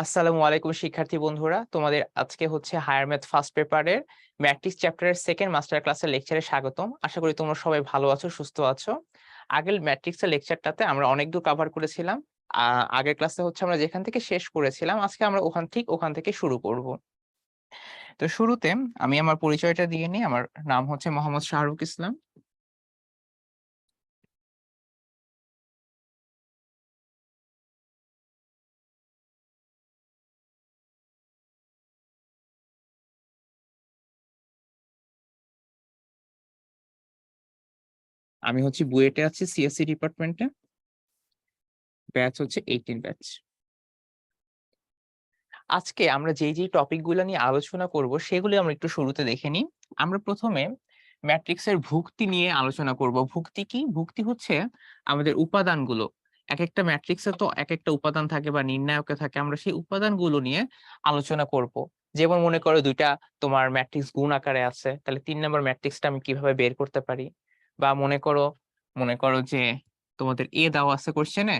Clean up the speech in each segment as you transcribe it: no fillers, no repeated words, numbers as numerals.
আসসালামু আলাইকুম শিক্ষার্থী বন্ধুরা, তোমাদের আজকে হচ্ছে হায়ার ম্যাথ ফার্স্ট পেপারের ম্যাট্রিক্স চ্যাপ্টারের সেকেন্ড মাস্টার ক্লাসের লেকচারে স্বাগতম। আশা করি তোমরা সবাই ভালো আছো, সুস্থ আছো। আগের ম্যাট্রিক্সের লেকচারটাতে আমরা অনেক দূর কভার করেছিলাম। আগের ক্লাসে হচ্ছে আমরা যেখান থেকে শেষ করেছিলাম, আজকে আমরা ওখান থেকে শুরু করব। তো শুরুতে আমি আমার পরিচয়টা দিয়ে নিই। আমার নাম হচ্ছে মোহাম্মদ শাহরুখ ইসলাম। আমি হচ্ছে বুয়েটে আছি, সিএসসি ডিপার্টমেন্টে। ব্যাচ হচ্ছে 18 ব্যাচ। আজকে আমরা যেই টপিকগুলো নিয়ে আলোচনা করব সেগুলি আমরা একটু শুরুতে দেখে নিই। আমরা প্রথমে ম্যাট্রিক্সের ভুক্তি নিয়ে আলোচনা করব। ভুক্তি কি? ভুক্তি হচ্ছে আমাদের উপাদানগুলো। এক একটা ম্যাট্রিক্সে তো এক একটা উপাদান থাকে বা নির্ণায়কে থাকে, আমরা সেই উপাদানগুলো নিয়ে আলোচনা করব। যেমন মনে করো দুইটা তোমার ম্যাট্রিক্স গুণ আকারে আছে, তাহলে 3 নম্বর ম্যাট্রিক্সটা আমি কিভাবে বের করতে পারি। বা মনে করো যে তোমাদের এ দেওয়া আছে কোশ্চেনে,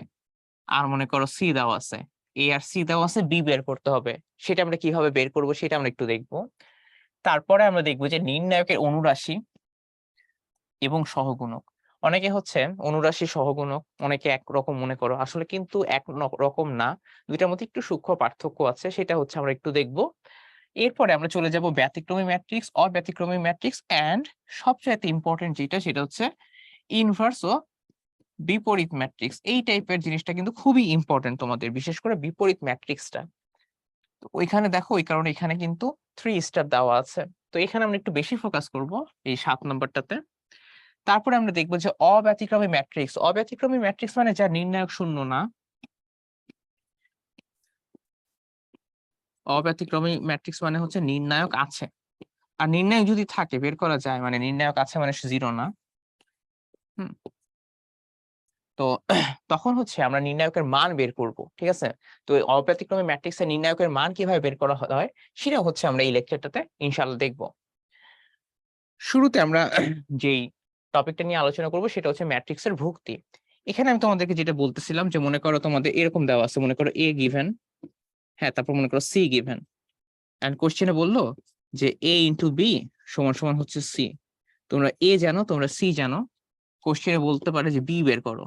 আর মনে করো সি দেওয়া আছে, এ আর সি দেওয়া আছে, বি বের করতে হবে। সেটা আমরা কিভাবে বের করব সেটা আমরা একটু দেখবো। তারপরে আমরা দেখবো যে নির্ণায়কের অনুরাশি এবং সহগুণক। অনেকে হচ্ছে অনুরাশি সহগুণক অনেকে একরকম মনে করো, আসলে কিন্তু এক রকম না। দুইটার মধ্যে একটু সূক্ষ্ম পার্থক্য আছে, সেটা হচ্ছে আমরা একটু দেখবো। এরপরে আমরা চলে যাব ব্যতিক্রমী ম্যাট্রিক্স, অব্যতিক্রমী ম্যাট্রিক্স এন্ড সবচেয়ে ইম্পর্টেন্ট যেটা সেটা হচ্ছে ইনভার্স ও বিপরীত ম্যাট্রিক্স। এই টাইপের জিনিসটা কিন্তু খুবই ইম্পর্টেন্ট তোমাদের, বিশেষ করে বিপরীত ম্যাট্রিক্সটা। তো ওইখানে দেখো, ওই কারণে এখানে কিন্তু 3 স্টার দেওয়া আছে। তো এখানে আমরা একটু বেশি ফোকাস করব এই 7 নম্বরটাতে। তারপরে আমরা দেখবো যে অব্যতিক্রমী ম্যাট্রিক্স। অব্যতিক্রমী ম্যাট্রিক্স মানে যা নির্ণায়ক শূন্য না। অব্যতিক্রমী ম্যাট্রিক্স মানে হচ্ছে নির্ণায়ক আছে, আর নির্ণায়ক যদি থাকে বের করা যায়, মানে নির্ণায়ক আছে মানে জিরো না। হুম। তো তখন হচ্ছে আমরা নির্ণায়কের মান বের করব, ঠিক আছে? তো এই অব্যতিক্রমী ম্যাট্রিক্সের নির্ণায়কের মান কিভাবে বের করা হয় সেটা হচ্ছে আমরা এই লেকচারটাতে ইনশাআল্লাহ দেখব। শুরুতে আমরা যেই টপিকটা নিয়ে আলোচনা করব সেটা হচ্ছে ম্যাট্রিক্সের ভুক্তি। এখানে আমি তোমাদেরকে যেটা বলতেছিলাম যে মনে করো তোমাদের এরকম দেওয়া আছে, মনে করো এ গিভেন, হ্যাঁ, তারপর মনে করো সি গিভেন, এন্ড কোশ্চেনে বললো যে এ ইন্টু বি সমান সমান হচ্ছে সি। তোমরা এ জানো, তোমরা সি জানো, কোশ্চেনে বলতে পারে যে বি বের করো।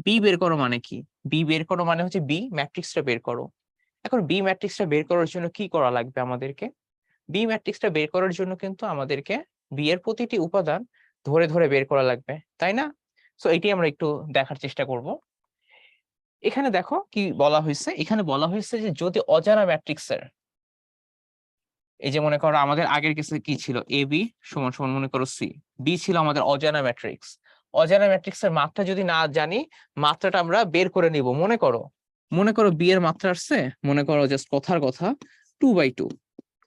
বি বের করো মানে কি? বি বের করো মানে হচ্ছে বি ম্যাট্রিক্সটা বের করো। এখন বি ম্যাট্রিক্সটা বের করার জন্য কি করা লাগবে আমাদেরকে? বি ম্যাট্রিক্সটা বের করার জন্য কিন্তু আমাদেরকে বি এর প্রতিটি উপাদান ধরে ধরে বের করা লাগবে, তাই না? সো এটি আমরা একটু দেখার চেষ্টা করব। এখানে দেখো কি বলা হয়েছে। এখানে বলা হয়েছে যে যদি অজানা ম্যাট্রিক্সের, এই যে মনে করো আমাদের আগের কেসে কি ছিল, এ বি সমান সমান মনে করো সি। বি ছিল আমাদের অজানা ম্যাট্রিক্স। অজানা ম্যাট্রিক্সের মাত্রা যদি না জানি, মাত্রাটা আমরা বের করে নিব। মনে করো বি এর মাত্রা আসছে, মনে করো জাস্ট কথার কথা 2/2,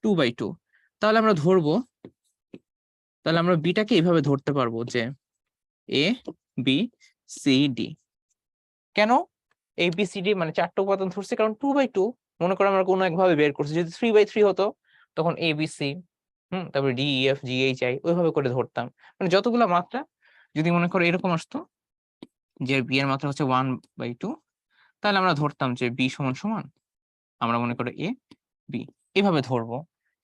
2/2। তাহলে আমরা ধরবো, তাহলে আমরা বিটাকে এইভাবে ধরতে পারবো যে এ বি সি ডি। কেন এ বি সি ডি মানে 4টা উপাদান ধরছি? কারণ 2/2 মনে করো আমরা কোনো একভাবে বের করছি। যদি 3/3 হতো তখন এ বি সি, তারপরে D E F G H I ওইভাবে করে ধরতাম। মানে যতগুলা মাত্রা যদি মনে করো এরকম আসতো যে বি এর মাত্রা হচ্ছে 1/2, তাহলে আমরা ধরতাম যে বি সমান সমান, আমরা মনে করো এ বি এভাবে ধরবো।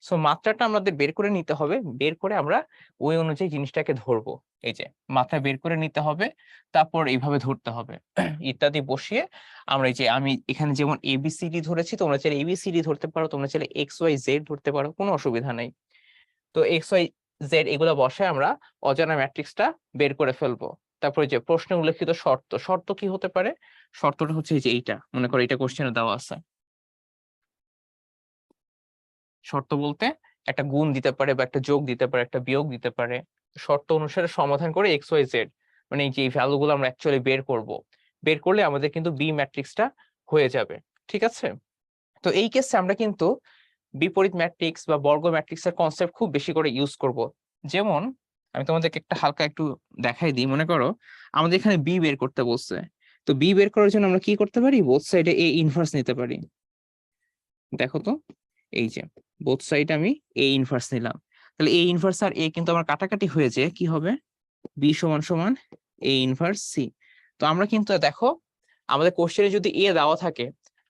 সো মাত্রাটা আমাদের বের করে নিতে হবে, বের করে আমরা ওই অনুযায়ী জিনিসটাকে ধরবো। এই যে মাত্রা বের করে নিতে হবে, তারপর এইভাবে ধরতে হবে ইত্যাদি বসিয়ে আমরা এই যে আমি এখানে যেমন এবিসিডি ধরেছি, তোমরা চাইলে এবিসিডি ধরতে পারো, তোমরা চাইলে এক্স ওয়াই জেড ধরতে পারো, কোনো অসুবিধা নেই। তো এক্স ওয়াই জেড এগুলো বসায় আমরা অজানা ম্যাট্রিক্সটা বের করে ফেলবো। তারপরে যে প্রশ্নে উল্লেখিত শর্ত, শর্ত কি হতে পারে? শর্তটা হচ্ছে এই যে এইটা, মনে করো এটা কোশ্চেনে দেওয়া আছে। শর্ত বলতে একটা গুণ দিতে পারে বা একটা যোগ দিতে পারে, একটা বিয়োগ দিতে পারে। শর্ত অনুসারে সমাধান করে এক্স ওয়াই জেড, মানে এই যে এই ভ্যালু গুলো আমরা অ্যাকচুয়ালি বের করব। বের করলে আমাদের কিন্তু বি ম্যাট্রিক্সটা হয়ে যাবে, ঠিক আছে? তো এই কেসে আমরা কিন্তু বিপরীত ম্যাট্রিক্স বা বর্গ ম্যাট্রিক্সের কনসেপ্ট খুব বেশি করে ইউজ করব। যেমন আমি তোমাদেরকে একটা হালকা একটু দেখাই দিই। মনে করো আমাদের এখানে বি বের করতে বলছে, তো বি বের করার জন্য আমরা কি করতে পারি? বোথ সাইডে এ ইনভার্স নিতে পারি। দেখো তো, এই যে বোথ সাইড আমি এ ইনভার্স নিলাম, তাহলে এ ইনভার্স আর এ কিন্তু আমার কাটাকাটি হয়ে যায়, কি হবে? বি সমান সমান এ ইনভার্স সি। তো আমরা কিন্তু দেখো আমাদের কোশ্চেনে যদি এ দেওয়া থাকে,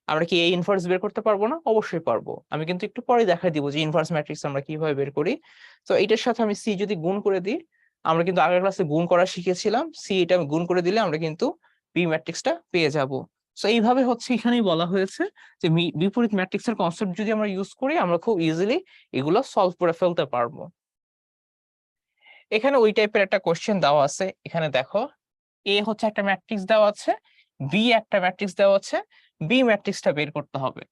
আমরা কি এই ইনভার্স বের করতে পারবো না? অবশ্যই পারবো। আমি কিন্তু একটু পরে দেখাই দিব যে ইনভার্স ম্যাট্রিক্স আমরা কিভাবে বের করি। তো এটার সাথে আমি সি যদি গুণ করে দিই, আমরা কিন্তু আগের ক্লাসে গুণ করা শিখেছিলাম, সি এটা আমি গুণ করে দিলে আমরা কিন্তু বি ম্যাট্রিক্সটা পেয়ে যাব। সো এইভাবে হচ্ছে এখানেই বলা হয়েছে যে বিপরীত ম্যাট্রিক্সের কনসেপ্ট যদি আমরা ইউজ করি, আমরা খুব ইজিলি এগুলো সলভ করে ফেলতে পারবো। এখানে ওই টাইপের একটা কোশ্চেন দেওয়া আছে। এখানে দেখো, এ হচ্ছে একটা ম্যাট্রিক্স দেওয়া আছে, বি একটা ম্যাট্রিক্স দেওয়া আছে, বি ম্যাট্রিক্সটা বের করতে হবে।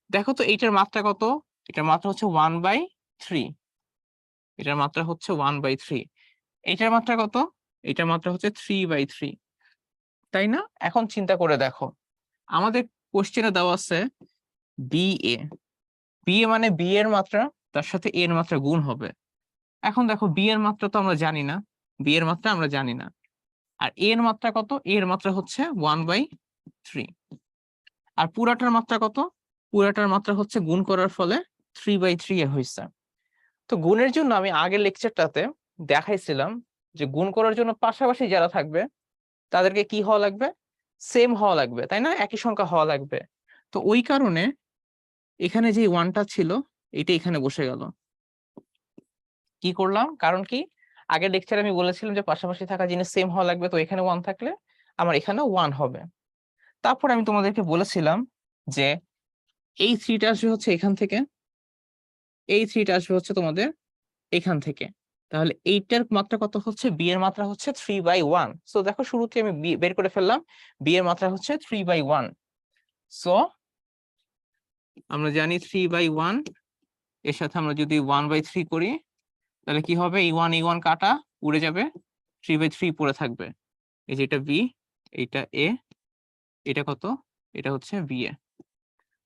দেখো তো এইটার মাত্রা কত? এটার মাত্রা হচ্ছে 1/3। এটার মাত্রা হচ্ছে 1/3। এটার মাত্রা কত? এটার মাত্রা হচ্ছে 3/3, তাই না? এখন চিন্তা করে দেখো, আমাদের কোশ্চেনে দেওয়া আছে বি এ। বি এ মানে বি এর মাত্রা তার সাথে এর মাত্রা গুণ হবে। এখন দেখো বি এর মাত্রা তো আমরা জানি না, বি এর মাত্রা আমরা জানি না। আর এর মাত্রা কত? এর মাত্রা হচ্ছে 1/3। আর পুরাটার মাত্রা কত? পুরাটার মাত্রা হচ্ছে গুণ করার ফলে 3/3 এ হয়েছে। তো গুণের জন্য আমি আগের লেকচারটাতে দেখাইছিলাম যে গুণ করার জন্য পাশাপাশি যারা থাকবে তাদেরকে কি হওয়া লাগবে? সেম হওয়া লাগবে, তাই না? একই সংখ্যা হওয়া লাগবে। তো ওই কারণে এখানে যে ওয়ানটা ছিল এটা এখানে বসে গেল। কি করলাম? কারণ কি, আগের লেকচারে আমি বলেছিলাম যে পাশাপাশি থাকা জিনিস সেম হওয়া লাগবে, তো এখানে ওয়ান থাকলে আমার এখানে ওয়ান হবে। তারপর আমি তোমাদেরকে বলেছিলাম যে এই থ্রিটা আসবে হচ্ছে এখান থেকে, এই থ্রিটা আসবে হচ্ছে তোমাদের এখান থেকে। তাহলে এইটার মাত্রা কত হচ্ছে? বি এর মাত্রা হচ্ছে 3/1। সো দেখো শুরুতে আমি বের করে ফেললাম, বি এর মাত্রা হচ্ছে 3/1। সো আমরা জানি 3/1 এর সাথে আমরা যদি 1/3 করি তাহলে কি হবে? এই ওয়ান কাটা উড়ে যাবে, 3/3 পড়ে থাকবে। এই যে এটা বি, এটা এ, এটা কত? এটা হচ্ছে বি এ।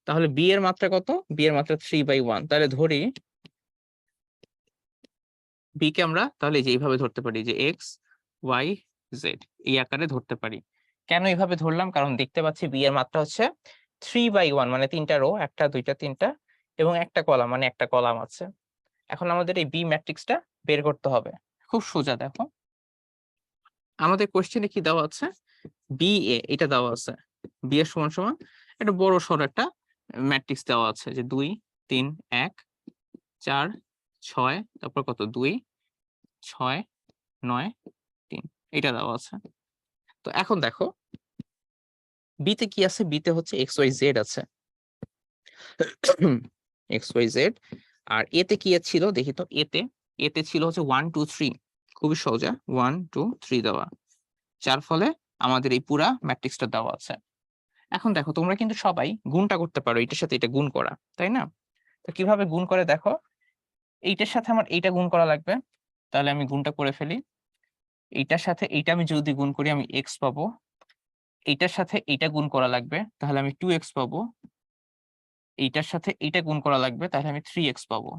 তাহলে বি এর মাত্রা কত? বি এর মাত্রা 3/1। তাহলে ধরি বি কে আমরা তাহলে যে এইভাবে ধরতে পারি যে এক্স ওয়াই জেড, এই আকারে ধরতে পারি। কেন এইভাবে ধরলাম? কারণ দেখতে পাচ্ছি বি এর মাত্রা হচ্ছে 3/1, মানে তিনটা রো, একটা দুইটা তিনটা, এবং একটা কলাম মানে একটা কলাম আছে। এখন আমাদের এই বি ম্যাট্রিক্সটা বের করতে হবে। খুব সোজা। দেখো আমাদের কোশ্চেনে কি দেওয়া আছে? বি এ এটা দেওয়া আছে, বি এর সমান সমান একটা বড় সড় একটা ম্যাট্রিক্স দেওয়া আছে যে 2 3 1 4 6, তারপর কত 2 6 9 3, এটা দেওয়া আছে। তো এখন দেখো বি তে কি আছে? বি তে হচ্ছে এক্স ওয়াই জেড আছে, এক্স ওয়াই জেড। আর এ তে কি ছিল দেখি তো? এতে ছিল হচ্ছে 1 2 3। খুবই সোজা, 1 2 3 দেওয়া, যার ফলে আমাদের এই পুরা ম্যাট্রিক্সটা দেওয়া আছে। এখন দেখো তোমরা কিন্তু সবাই গুণটা করতে পারো, এটার সাথে এটা গুণ করা, তাই না? তো কিভাবে গুণ করে দেখো, এইটার সাথে আমার এইটা গুণ করা লাগবে, তাহলে আমি গুণটা করে ফেলি। এইটার সাথে এইটা আমি যদি গুণ করি আমি এক্স পাবো, এইটার সাথে এইটা গুণ করা লাগবে, তাহলে আমি 2x পাবো, এইটার সাথে এইটা গুণ করা লাগবে, তাহলে আমি 3x পাবো।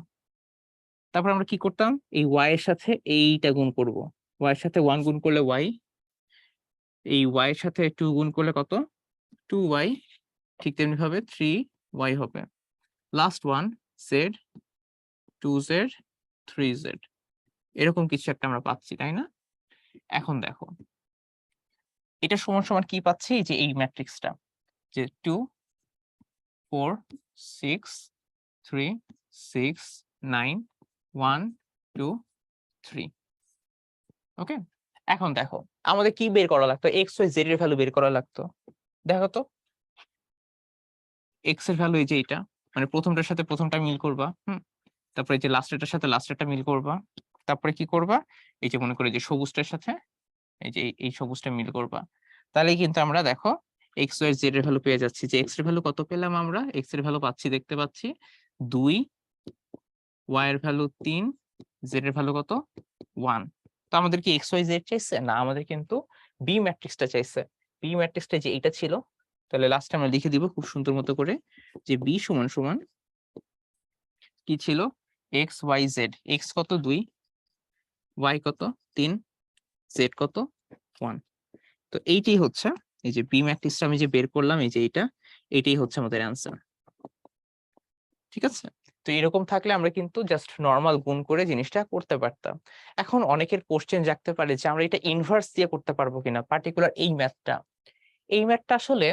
তারপর আমরা কি করতাম? এই y এর সাথে এইটা গুণ করব, y এর সাথে 1 গুণ করলে y, এই y এর সাথে 2 গুণ করলে কত? 2y। ঠিক তেমনি ভাবে 3y হবে। Last one z, 2z, 3z, এরকম কিছু একটা আমরা পাচ্ছি, তাই না? এখন দেখো এটা সমান সমান কি পাচ্ছি? যে এই ম্যাট্রিক্সটা যে 2 4 6 3 6 9 1 2 3। ওকে, এখন দেখো আমাদের কি বের করা লাগতো? এক্স ওয়াই জেড এর ভ্যালু বের করা লাগতো। দেখো তো এক্স এর ভ্যালু এই যে এটা, মানে প্রথমটার সাথে প্রথমটা মিল করবা, তারপরে এই যে লাস্টেরটার সাথে লাস্টেরটা মিল করবা, তারপরে কি করবা? এই যে মনে করে যে সবুজটার সাথে এই যে এই সবুজটা মিল করবা। তাহলেই কিন্তু আমরা দেখো এক্স ওয়াই জেড এর ভ্যালু পেয়ে যাচ্ছি। যে এক্স এর ভ্যালু কত পেলাম? আমরা এক্স এর ভ্যালু পাচ্ছি, দেখতে পাচ্ছি 2, ওয়াই এর ভ্যালু 3, জেড এর ভ্যালু কত? 1। তো আমাদের কি এক্স ওয়াই জেড চাইছে? না, আমাদের কিন্তু বি ম্যাট্রিক্সটা চাইছে। বি ম্যাট্রিক্সটা যে এটা ছিল, তাহলে লাস্টে আমরা লিখে দিব খুব সুন্দর মতো করে যে বি সমান সমান কি ছিল? X Y Z. এক্স কত? 2, ওয়াই কত? 3, জেড কত? 1। তো এইটাই হচ্ছে এই যে বি ম্যাট্রিক্সটা আমি যে বের করলাম, এই যে এইটাই হচ্ছে আমাদের অ্যান্সার। ঠিক আছে? তো এরকম থাকলে আমরা কিন্তু জাস্ট নরমাল গুণ করে জিনিসটা করতে পারতাম। এখন অনেকের কোশ্চেন জাগতে পারে যে আমরা এটা ইনভার্স দিয়ে করতে পারবো কিনা, পার্টিকুলার এই ম্যাথটা। এই ম্যাথটা আসলে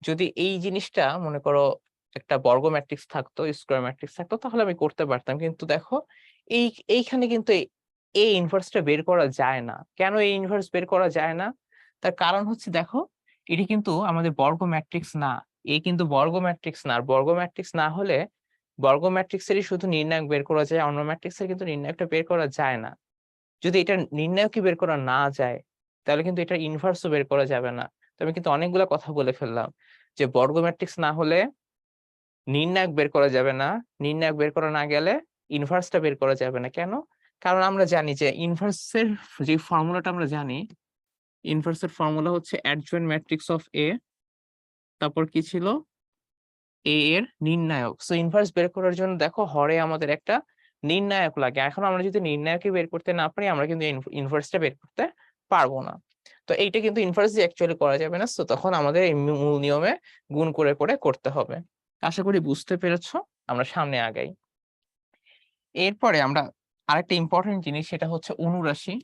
যদি এই জিনিসটা মনে করো একটা বর্গ ম্যাট্রিক্স থাকতো, স্কয়ার ম্যাট্রিক্স থাকতো, তাহলে আমি করতে পারতাম। কিন্তু দেখো এইখানে কিন্তু এই ইনভার্সটা বের করা যায় না। কেন এই ইনভার্স বের করা যায় না? তার কারণ হচ্ছে দেখো, এটি কিন্তু আমাদের বর্গ ম্যাট্রিক্স না। কিন্তু বর্গ ম্যাট্রিক্স না। আর বর্গ ম্যাট্রিক্স না হলে বর্গ ম্যাট্রিক্সেরই শুধু নির্ণায়ক বের করা যায়, অন্য ম্যাট্রিক্সের কিন্তু নির্ণায়কটা বের করা যায় না। যদি এটা নির্ণায়কই বের করা না যায়, তাহলে কিন্তু এটা ইনভার্সও বের করা যাবে না। তো আমি কিন্তু অনেকগুলা কথা বলে ফেললাম যে বর্গ ম্যাট্রিক্স না হলে নির্ণায়ক বের করা যাবে না, নির্ণায়ক বের করা না গেলে ইনভার্সটা বের করা যাবে না। কেন? কারণ আমরা জানি যে ইনভার্সের যে ফর্মুলাটা আমরা জানি, ইনভার্সের ফর্মুলা হচ্ছে অ্যাডজয়েন্ট ম্যাট্রিক্স অফ এ, তারপর কি ছিল, এ এর নির্ণায়ক। সো ইনভার্স বের করার জন্য দেখো হরে আমাদের একটা নির্ণায়ক লাগে। এখন আমরা যদি নির্ণায়কই বের করতে না পারি, আমরা কিন্তু ইনভার্সটা বের করতে পারবো না। তো এইটা কিন্তু ইনভার্স অ্যাকচুয়ালি করা যাবে না। সো তখন আমাদের এই মূল নিয়মে গুণ করে করে করতে হবে। আশা করি বুঝতে পেরেছো। আমরা সামনে আগাই। এরপরে আমরা আরেকটা ইম্পর্টেন্ট জিনিস, সেটা হচ্ছে অনুরাশি।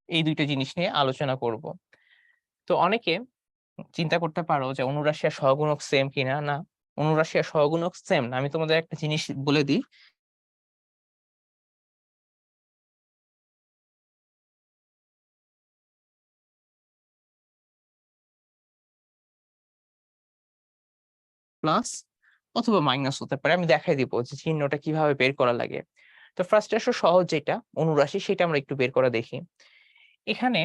এই দুইটা জিনিস নিয়ে আলোচনা করব। তো অনেকে চিন্তা করতে পারো যে অনুরাশি আর সহগুণক সেম কিনা। না, অনুরাশি আর সহগুণক সেম না। আমি তোমাদের একটা জিনিস বলে দিই, প্লাস অথবা মাইনাস হতে পারে। আমি দেখাই দিব যে চিহ্নটা কিভাবে বের করা লাগে। তো ফার্স্ট আসলে সহজ যেটা অনুরাশি, সেটা আমরা একটু বের করা দেখি। এখানে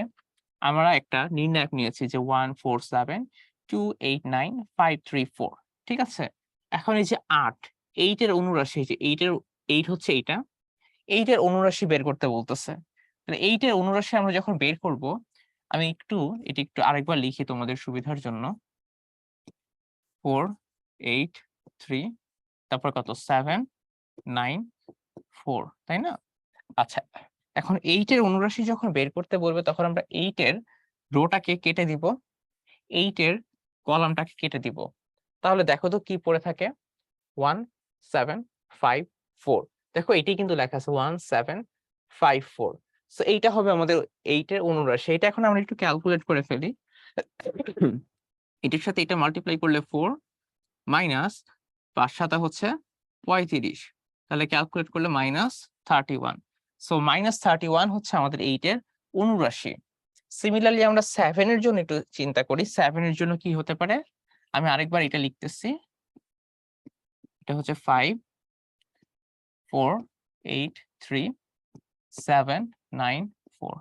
আমরা একটা নির্ণায়ক নিয়েছি যে 147289534, ঠিক আছে। এখন এই যে 8, 8 এর অনুরাশি, এই যে 8 হচ্ছে এইটা, 8 এর অনুরাশি বের করতে বলতেছে। তাহলে 8 এর অনুরাশি আমরা যখন বের করব, আমি এটি একটু আরেকবার লিখি তোমাদের সুবিধার জন্য। 4 8 3, তারপর কত 7 9 4, তাই না? আচ্ছা, এখন 8 এর অনুরাশি যখন বের করতে বলবে, তখন আমরা 8 এর রোটাকে কেটে দিব, 8 এর কলামটাকে কেটে দিব। তাহলে দেখো তো কি পড়ে থাকে, 1754। দেখো এটাই কিন্তু লেখা আছে 1754। সো এইটা হবে আমাদের 8 এর অনুরাশি। এটা এখন আমরা একটু ক্যালকুলেট করে ফেলি। এটার সাথে এটা মাল্টিপ্লাই করলে 4 মাইনাস 5 7 হচ্ছে 35, তাহলে ক্যালকুলেট করলে -31। সো -31 হচ্ছে আমাদের 8 এর অনুরাশি। সিমিলারলি আমরা 7 এর জন্য একটু চিন্তা করি। 7 এর জন্য কি হতে পারে, আমি আরেকবার এটা লিখতেছি। এটা হচ্ছে 5 4 8 3 7 9 4।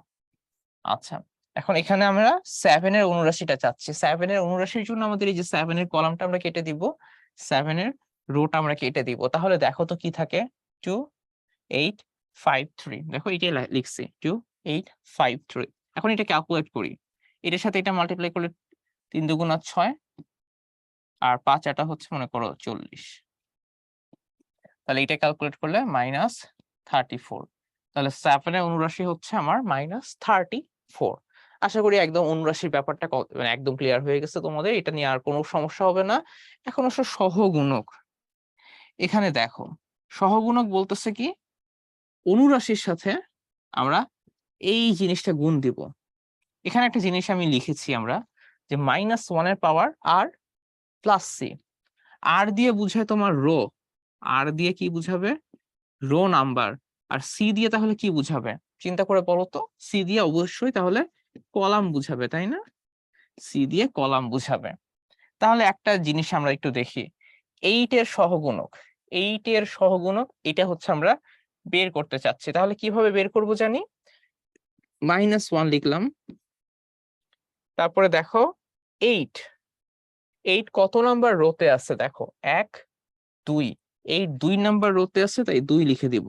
আচ্ছা, এখন এখানে আমরা 7 এর অনুরাশিটা চাচ্ছি। 7 এর অনুরাশির জন্য আমাদের এই যে 7 এর কলামটা আমরা কেটে দিব, 7 এর রোটা আমরা কেটে দিব। তাহলে দেখো তো কি থাকে, 2 8 5 3। দেখো এটাই লিখছি 2 8 5 3। এখন এটা ক্যালকুলেট করি, এটার সাথে এটা মাল্টিপ্লাই করলে 3 দুগুণা 6, আর 5 এটা হচ্ছে মনে করো 40। তাহলে এটা ক্যালকুলেট করলে -34। তাহলে 7 এর অনুরাশি হচ্ছে আমার -34। আশা করি একদম অনুরাশির ব্যাপারটা মানে একদম ক্লিয়ার হয়ে গেছে তোমাদের। এটা নিয়ে আর কোনো সমস্যা হবে না। এখন আসলে সহগুণক। এখানে দেখো সহগুণক বলতেছে কি, অনুরাশির সাথে আমরা এই জিনিসটা গুণ দিব। এখানে একটা জিনিস আমি লিখেছি আমরা, যে -1 এর পাওয়ার আর প্লাস সি। আর দিয়ে বুঝায় তোমার রো, আর দিয়ে কি বুঝাবে, রো নাম্বার। আর সি দিয়ে তাহলে কি বুঝাবে, চিন্তা করে বলো তো। সি দিয়ে অবশ্যই তাহলে কলাম বুঝাবে, তাই না? সি দিয়ে কলাম বুঝাবে। তাহলে একটা জিনিস আমরা একটু দেখি, 8 এর সহগুণক, 8 এর সহগুণক এটা হচ্ছে আমরা বের করতে চাচ্ছি। তাহলে কিভাবে বের করব জানি, -1 লিখলাম। তারপরে দেখো 8 কত নাম্বার রোতে আছে, দেখো 1 2, 8 2 নাম্বার রোতে আছে, তাই 2 লিখে দিব।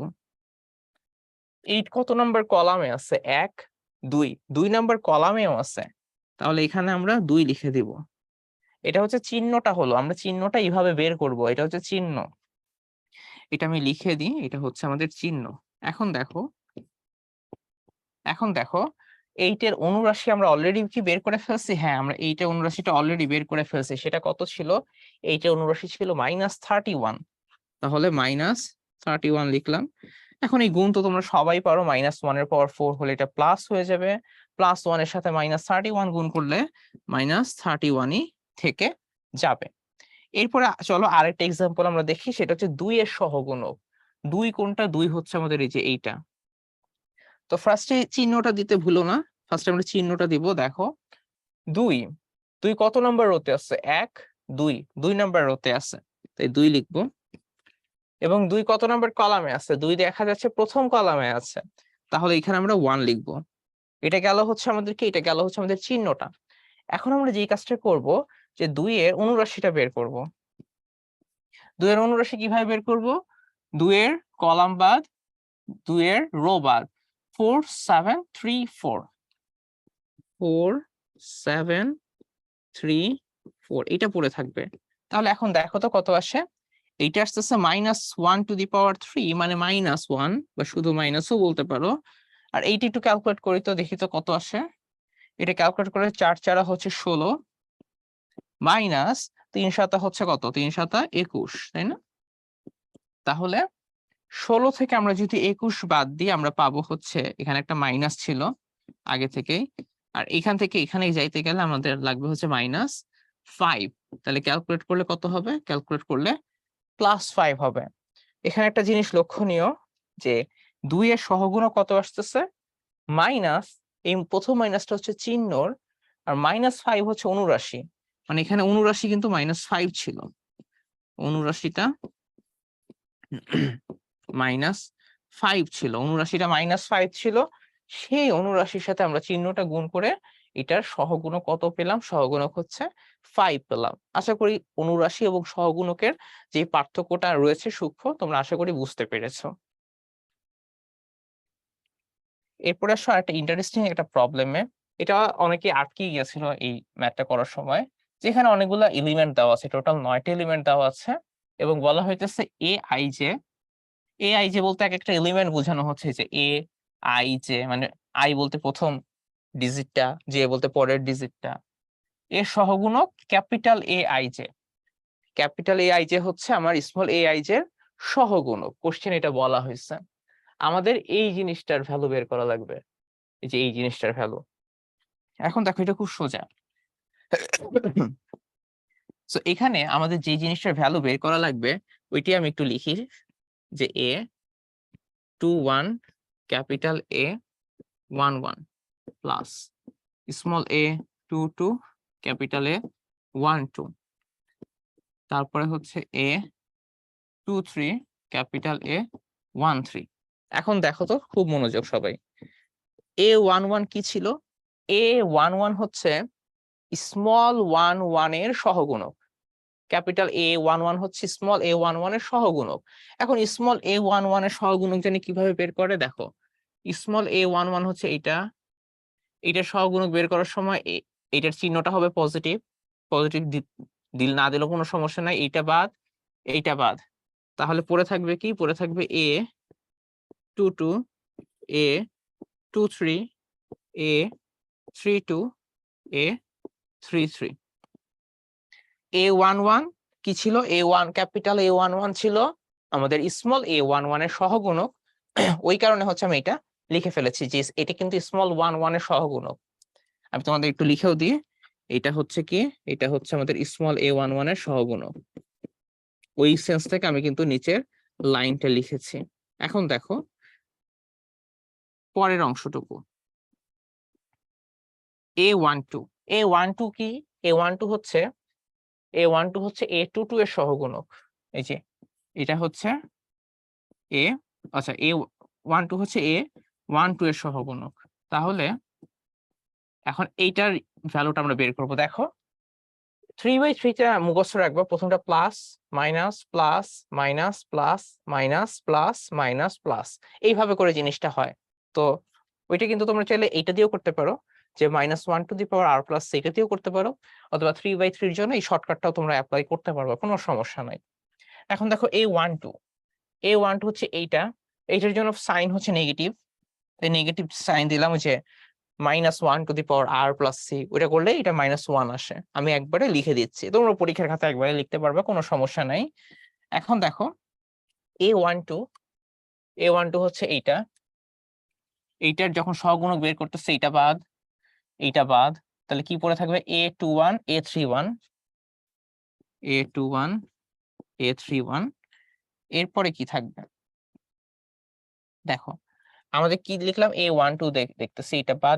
8 কত নাম্বার কলামে আছে, 1 2, 2 নাম্বার কলামেও আছে, তাহলে এখানে আমরা 2 লিখে দিব। এটা হচ্ছে চিহ্নটা হলো, আমরা চিহ্নটা এইভাবে বের করব। এটা হচ্ছে চিহ্ন, এটা আমি লিখে দিই, এটা হচ্ছে আমাদের চিহ্ন। এখন দেখো, এখন দেখো 8 এর অনুরাশি আমরা অলরেডি কি বের করে ফেলছি? হ্যাঁ, আমরা 8 এর অনুরাশিটা অলরেডি বের করে ফেলছি। সেটা কত ছিল, 8 এর অনুরাশি ছিল -31। তাহলে -31 লিখলাম। এখন এই গুণ তো তোমরা সবাই পারো, -1 এর পাওয়ার 4 হলে এটা প্লাস হয়ে যাবে, +1 এর সাথে -31 গুণ করলে -31ই থেকে যাবে। এরপরে চলো আরেকটা এক্সাম্পল আমরা দেখি, সেটা হচ্ছে 2 এর সহগুণক। 2 কোনটা? 2 হচ্ছে আমাদের এই যে এইটা। তো ফার্স্টে চিহ্নটা দিতে ভুলো না, ফার্স্টে আমরা চিহ্নটা দিব। দেখো 2 কত নাম্বার রোতে আছে? 1 2 নাম্বার রোতে আছে, তাই 2 লিখবো। এবং 2 কত নাম্বার কলামে আছে? 2 দেখা যাচ্ছে প্রথম কলামে আছে, তাহলে এখানে আমরা 1 লিখবো। এটা গেল হচ্ছে আমাদের কি, এটা গেল হচ্ছে আমাদের চিহ্নটা। এখন আমরা যে কাজটা করব, যে 2 এর অনুরাশিটা বের করব। 2 এর অনুরাশি কিভাবে বের করব? 2 এর কলাম বাদ, 2 এর রো বাদ। 4 7 3 4 4 7 3 4 এটা পড়ে থাকবে। তাহলে এখন দেখো তো কত আসে। এইটা আসতেছে -1⁻³ মানে -1, বা শুধু মাইনাসও বলতে পারো। আর এইটা একটু ক্যালকুলেট করি তো, দেখি তো কত আসে। এটা ক্যালকুলেট করে 4 4 হচ্ছে 16 মাইনাস 3 7 হচ্ছে কত? 3 7 21, তাই না? তাহলে 16 থেকে আমরা যদি 21 বাদ দিই, আমরা পাবো হচ্ছে এখানে একটা মাইনাস ছিল আগে থেকেই, আর এখান থেকে এখানে যাইতে গেলে আমাদের লাগবে হচ্ছে -5। তাহলে ক্যালকুলেট করলে কত হবে? ক্যালকুলেট করলে +5 হবে। এখানে একটা জিনিস লক্ষণীয়, যে 2 এর সহগুণক কত আসতেছে? মাইনাস, এই প্রথম মাইনাসটা হচ্ছে চিহ্নর, আর -5 হচ্ছে অনুরাশি। মানে এখানে অনুরাশি কিন্তু -5 ছিল, অনুরাশিটা -5 ছিল, অনুরাশিটা -5 ছিল। সেই অনুরাশির সাথে আমরা চিহ্নটা গুণ করে এটার সহগুণক কত পেলাম? সহগুণক হচ্ছে 5 পেলাম। আশা করি অনুরাশি এবং সহগুণকের যে পার্থক্যটা রয়েছে সূক্ষ্ম, তোমরা আশা করি বুঝতে পেরেছো। এরপরে আসো একটা ইন্টারেস্টিং একটা প্রবলেমে, এটা অনেকে আটকে গিয়েছিল এই ম্যাথটা করার সময়। যেখানে অনেকগুলা এলিমেন্ট দেওয়া আছে, টোটাল 9টা এলিমেন্ট দেওয়া আছে, এবং বলা হইতেছে aij বলতে এক একটা এলিমেন্ট বোঝানো হচ্ছে, যে aij মানে আই বলতে প্রথম ডিজিটটা, জে বলতে পরের ডিজিটটা, এর সহগুণক ক্যাপিটাল aij। ক্যাপিটাল aij হচ্ছে আমার স্মল aij এর সহগুণক। কোশ্চেন এটা বলা হয়েছে, আমাদের এই জিনিসটার ভ্যালু বের করা লাগবে। এই যে এই জিনিসটার ভ্যালু। এখন দেখো এটা খুব সোজা। সো এখানে আমাদের যে জিনিসটার ভ্যালু বের করা লাগবে, ওইটি আমি একটু লিখি, যে a21 capital A11 plus small a22 capital A12, তারপরে হচ্ছে A23 ক্যাপিটাল A13। এখন দেখো তো, খুব মনোযোগ সবাই। A11 কি ছিল? A11 হচ্ছে স্মল 11 এর সহগুণক। ক্যাপিটাল A11 হচ্ছে স্মল a11 এর সহগুণক। এখন স্মল a11 এর সহগুণক জানি কিভাবে বের করে? দেখো, স্মল a11 হচ্ছে এটা, এটার সহগুণক বের করার সময় এটার চিহ্নটা হবে পজিটিভ। পজিটিভ দিল না দিলেও কোনো সমস্যা নাই, এইটা বাদ এইটা বাদ। তাহলে পড়ে থাকবে কি? পড়ে থাকবে A22 A23 A32 A33। A11 কি ছিল? ক্যাপিটাল A11 ছিল আমাদের স্মল a11 এর সহগুণক। ওই কারণে হচ্ছে আমি এটা লিখে ফেলেছি, যে এটা কিন্তু স্মল 11 এর সহগুণক। আমি তোমাদের একটু লিখেও দিই, এটা হচ্ছে কি, এটা হচ্ছে আমাদের স্মল a11 এর সহগুণক। ওই সেন্স থেকে আমি কিন্তু নিচের লাইনটা লিখেছি। এখন দেখো পরের অংশটুকু, A12 কি? A12 হচ্ছে A22 এর সহগুণক। এই যে এটা হচ্ছে আচ্ছা A12 হচ্ছে A12 এর সহগুণক। তাহলে এখন এইটার ভ্যালুটা আমরা বের করব। দেখো 3/3 টা মুখস্থ রাখবো। প্রথমটা plus minus plus minus plus minus plus minus plus, এইভাবে করে জিনিসটা হয়। তো ওইটা কিন্তু তোমরা চাইলে এইটা দিয়েও করতে পারো, যে -1⁻r+, এটা দিয়েও করতে পারো, অথবা 3/3 এর জন্য এই শর্টকাটটাও তোমরা অ্যাপ্লাই করতে পারবে, কোনো সমস্যা নাই। এখন দেখো A12 হচ্ছে এইটার জন্য সাইন হচ্ছে নেগেটিভ, তাই নেগেটিভ সাইন দিলাম। যে -1⁻r+c, ওইটা করলে এটা -1 আসে। আমি একবারে লিখে দিচ্ছি, তোমরা পরীক্ষার খাতায় একবারে লিখতে পারবে, কোনো সমস্যা নাই। এখন দেখো A12 হচ্ছে এইটার যখন সহগুণক বের করতেছে, এইটা বাদ এইটা বাদ, তাহলে কি পড়ে থাকবে A21 A31 A21 A31। এরপরে কি থাকবে দেখো, আমাদের কি লিখলাম A12 দেখতেছি, এটা বাদ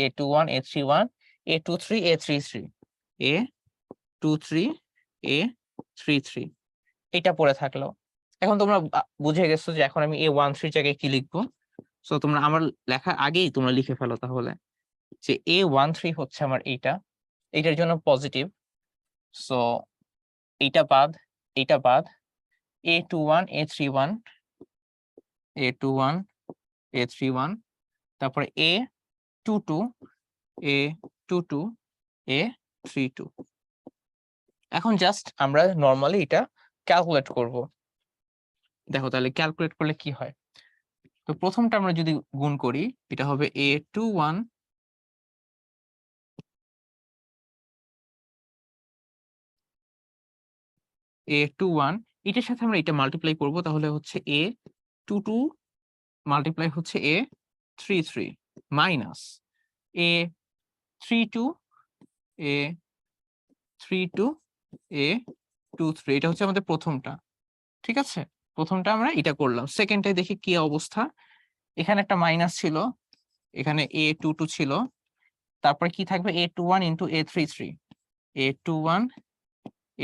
A21 A31 A23 A33 A23 A33 এটা পড়ে থাকলো। এখন তোমরা বুঝে গেছো যে এখন আমি A13 জায়গায় কি লিখবো। সো তোমরা আমার লেখার আগেই তোমরা লিখে ফেলো তাহলে যে A13 হচ্ছে আমার এইটার জন্য পজিটিভ। সো এইটা বাদ A21 A31 A21 A31, তারপরে A22 A22 A32। এখন জাস্ট আমরা নরমালি এটা ক্যালকুলেট করব। দেখো তাহলে ক্যালকুলেট করলে কি হয়। তো প্রথমটা আমরা যদি গুণ করি, এটা হবে A21 A21, এটার সাথে আমরা এটা মাল্টিপ্লাই করব, তাহলে হচ্ছে A22 মাল্টিপ্লাই হচ্ছে A33 minus A32 A32 A23। এটা হচ্ছে আমাদের প্রথমটা, ঠিক আছে। প্রথমটা আমরা এটা করলাম, সেকেন্ডটাই দেখি কি অবস্থা। এখানে একটা মাইনাস ছিল, এখানে A22 ছিল, তারপরে কি থাকবে A21 into A33 A21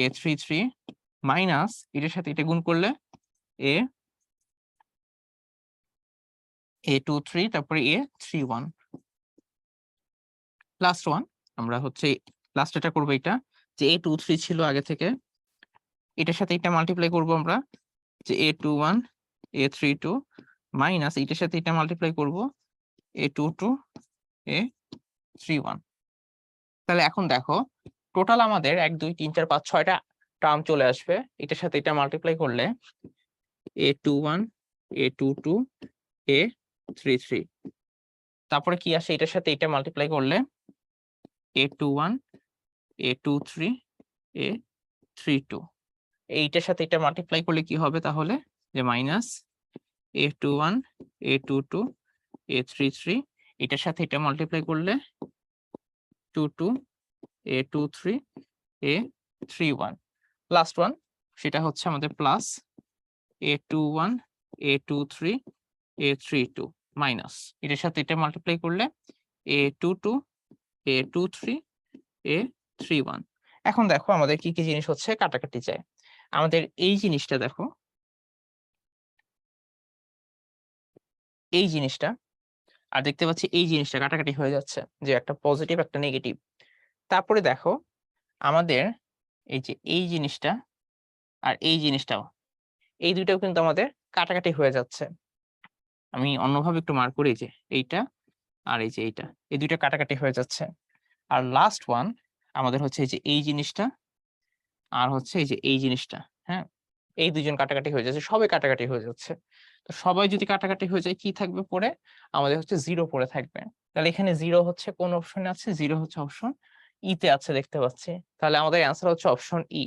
A33 minus এটার সাথে এটা গুণ করলে A23 তারপরে A31 প্লাস 1। আমরা হচ্ছে লাস্ট এটা করবো, এটা যে A23 ছিল আগে থেকে, এটার সাথে এটা মাল্টিপ্লাই করব আমরা, যে A21 A32 মাইনাস এটার সাথে এটা মাল্টিপ্লাই করব A22 A31। তাহলে এখন দেখো টোটাল আমাদের 1 2 3 4 5 6টা টার্ম চলে আসবে, এটার সাথে এটা মাল্টিপ্লাই করলে A21 A22 A33। তারপরে কি আসে, এটার সাথে এটা মাল্টিপ্লাই করলে A21 A23 A32। এইটার সাথে এটা মাল্টিপ্লাই করলে কি হবে তাহলে, যে মাইনাস A21 A22 A33, এটার সাথে এটা মাল্টিপ্লাই করলে 22 A23 A31 লাস্ট ওয়ান, সেটা হচ্ছে আমাদের plus A21 A23 A32 minus এটার সাথে এটা মাল্টিপ্লাই করলে A22 A23 A31। এখন দেখো আমাদের কি কি জিনিস হচ্ছে কাটাকাটি যায়। আমাদের এই জিনিসটা দেখো, এই জিনিসটা আর দেখতে পাচ্ছি এই জিনিসটা কাটাকাটি হয়ে যাচ্ছে, যে একটা পজিটিভ একটা নেগেটিভ। তারপরে দেখো আমাদের এই যে এই জিনিসটা আর এই জিনিসটাও, এই দুইটাও কিন্তু আমাদের কাটাকাটি হয়ে যাচ্ছে। আমি অন্যভাবে একটু মার্ক করি, যে এইটা আর এই যে এইটা, এই দুইটা কাটাকাটি হয়ে যাচ্ছে। আর লাস্ট ওয়ান আমাদের হচ্ছে এই যে এই জিনিসটা আর হচ্ছে এই যে এই জিনিসটা, হ্যাঁ, এই দুইজন কাটাকাটি হয়ে যাচ্ছে, সবাই কাটাকাটি হয়ে যাচ্ছে। তো সবাই যদি কাটাকাটি হয়ে যায় কি থাকবে পরে, আমাদের হচ্ছে 0 পড়ে থাকবে। তাহলে এখানে 0 হচ্ছে কোন অপশনে আছে, 0 হচ্ছে অপশন ই তে আছে দেখতে পাচ্ছি। তাহলে আমাদের অ্যান্সার হচ্ছে অপশন ই।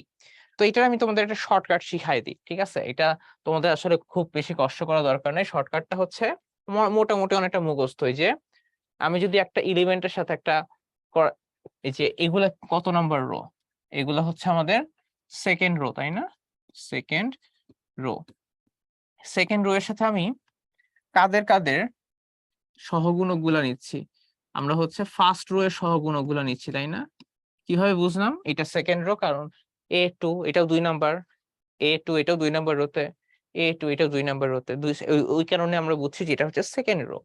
তো এটা আমি তোমাদের একটা শর্টকাট শিখাই দিই, ঠিক আছে। এটা তোমাদের আসলে খুব বেশি কষ্ট করা দরকার নেই। শর্টকাটটা হচ্ছে মোটামুটি অনেকটা মুখস্থই, যে আমি যদি একটা এলিমেন্টের সাথে একটা এই যে এগুলা কত নাম্বার রো, এগুলা হচ্ছে আমাদের সেকেন্ড রো, তাই না, সেকেন্ড রো। সেকেন্ড রো এর সাথে আমি কাদের সহগুণক গুলা নিচ্ছি, আমরা হচ্ছে ফার্স্ট রো এর সহগুণক গুলা নিচ্ছি, তাই না। কিভাবে বুঝলাম এটা সেকেন্ড রো, কারণ A2 এটাও 2 নাম্বার, A2 এটাও 2 নাম্বার রোতে, A2 এটাও 2 নাম্বার রোতে, ওই কারণে আমরা বুঝছি যে এটা হচ্ছে সেকেন্ড রো।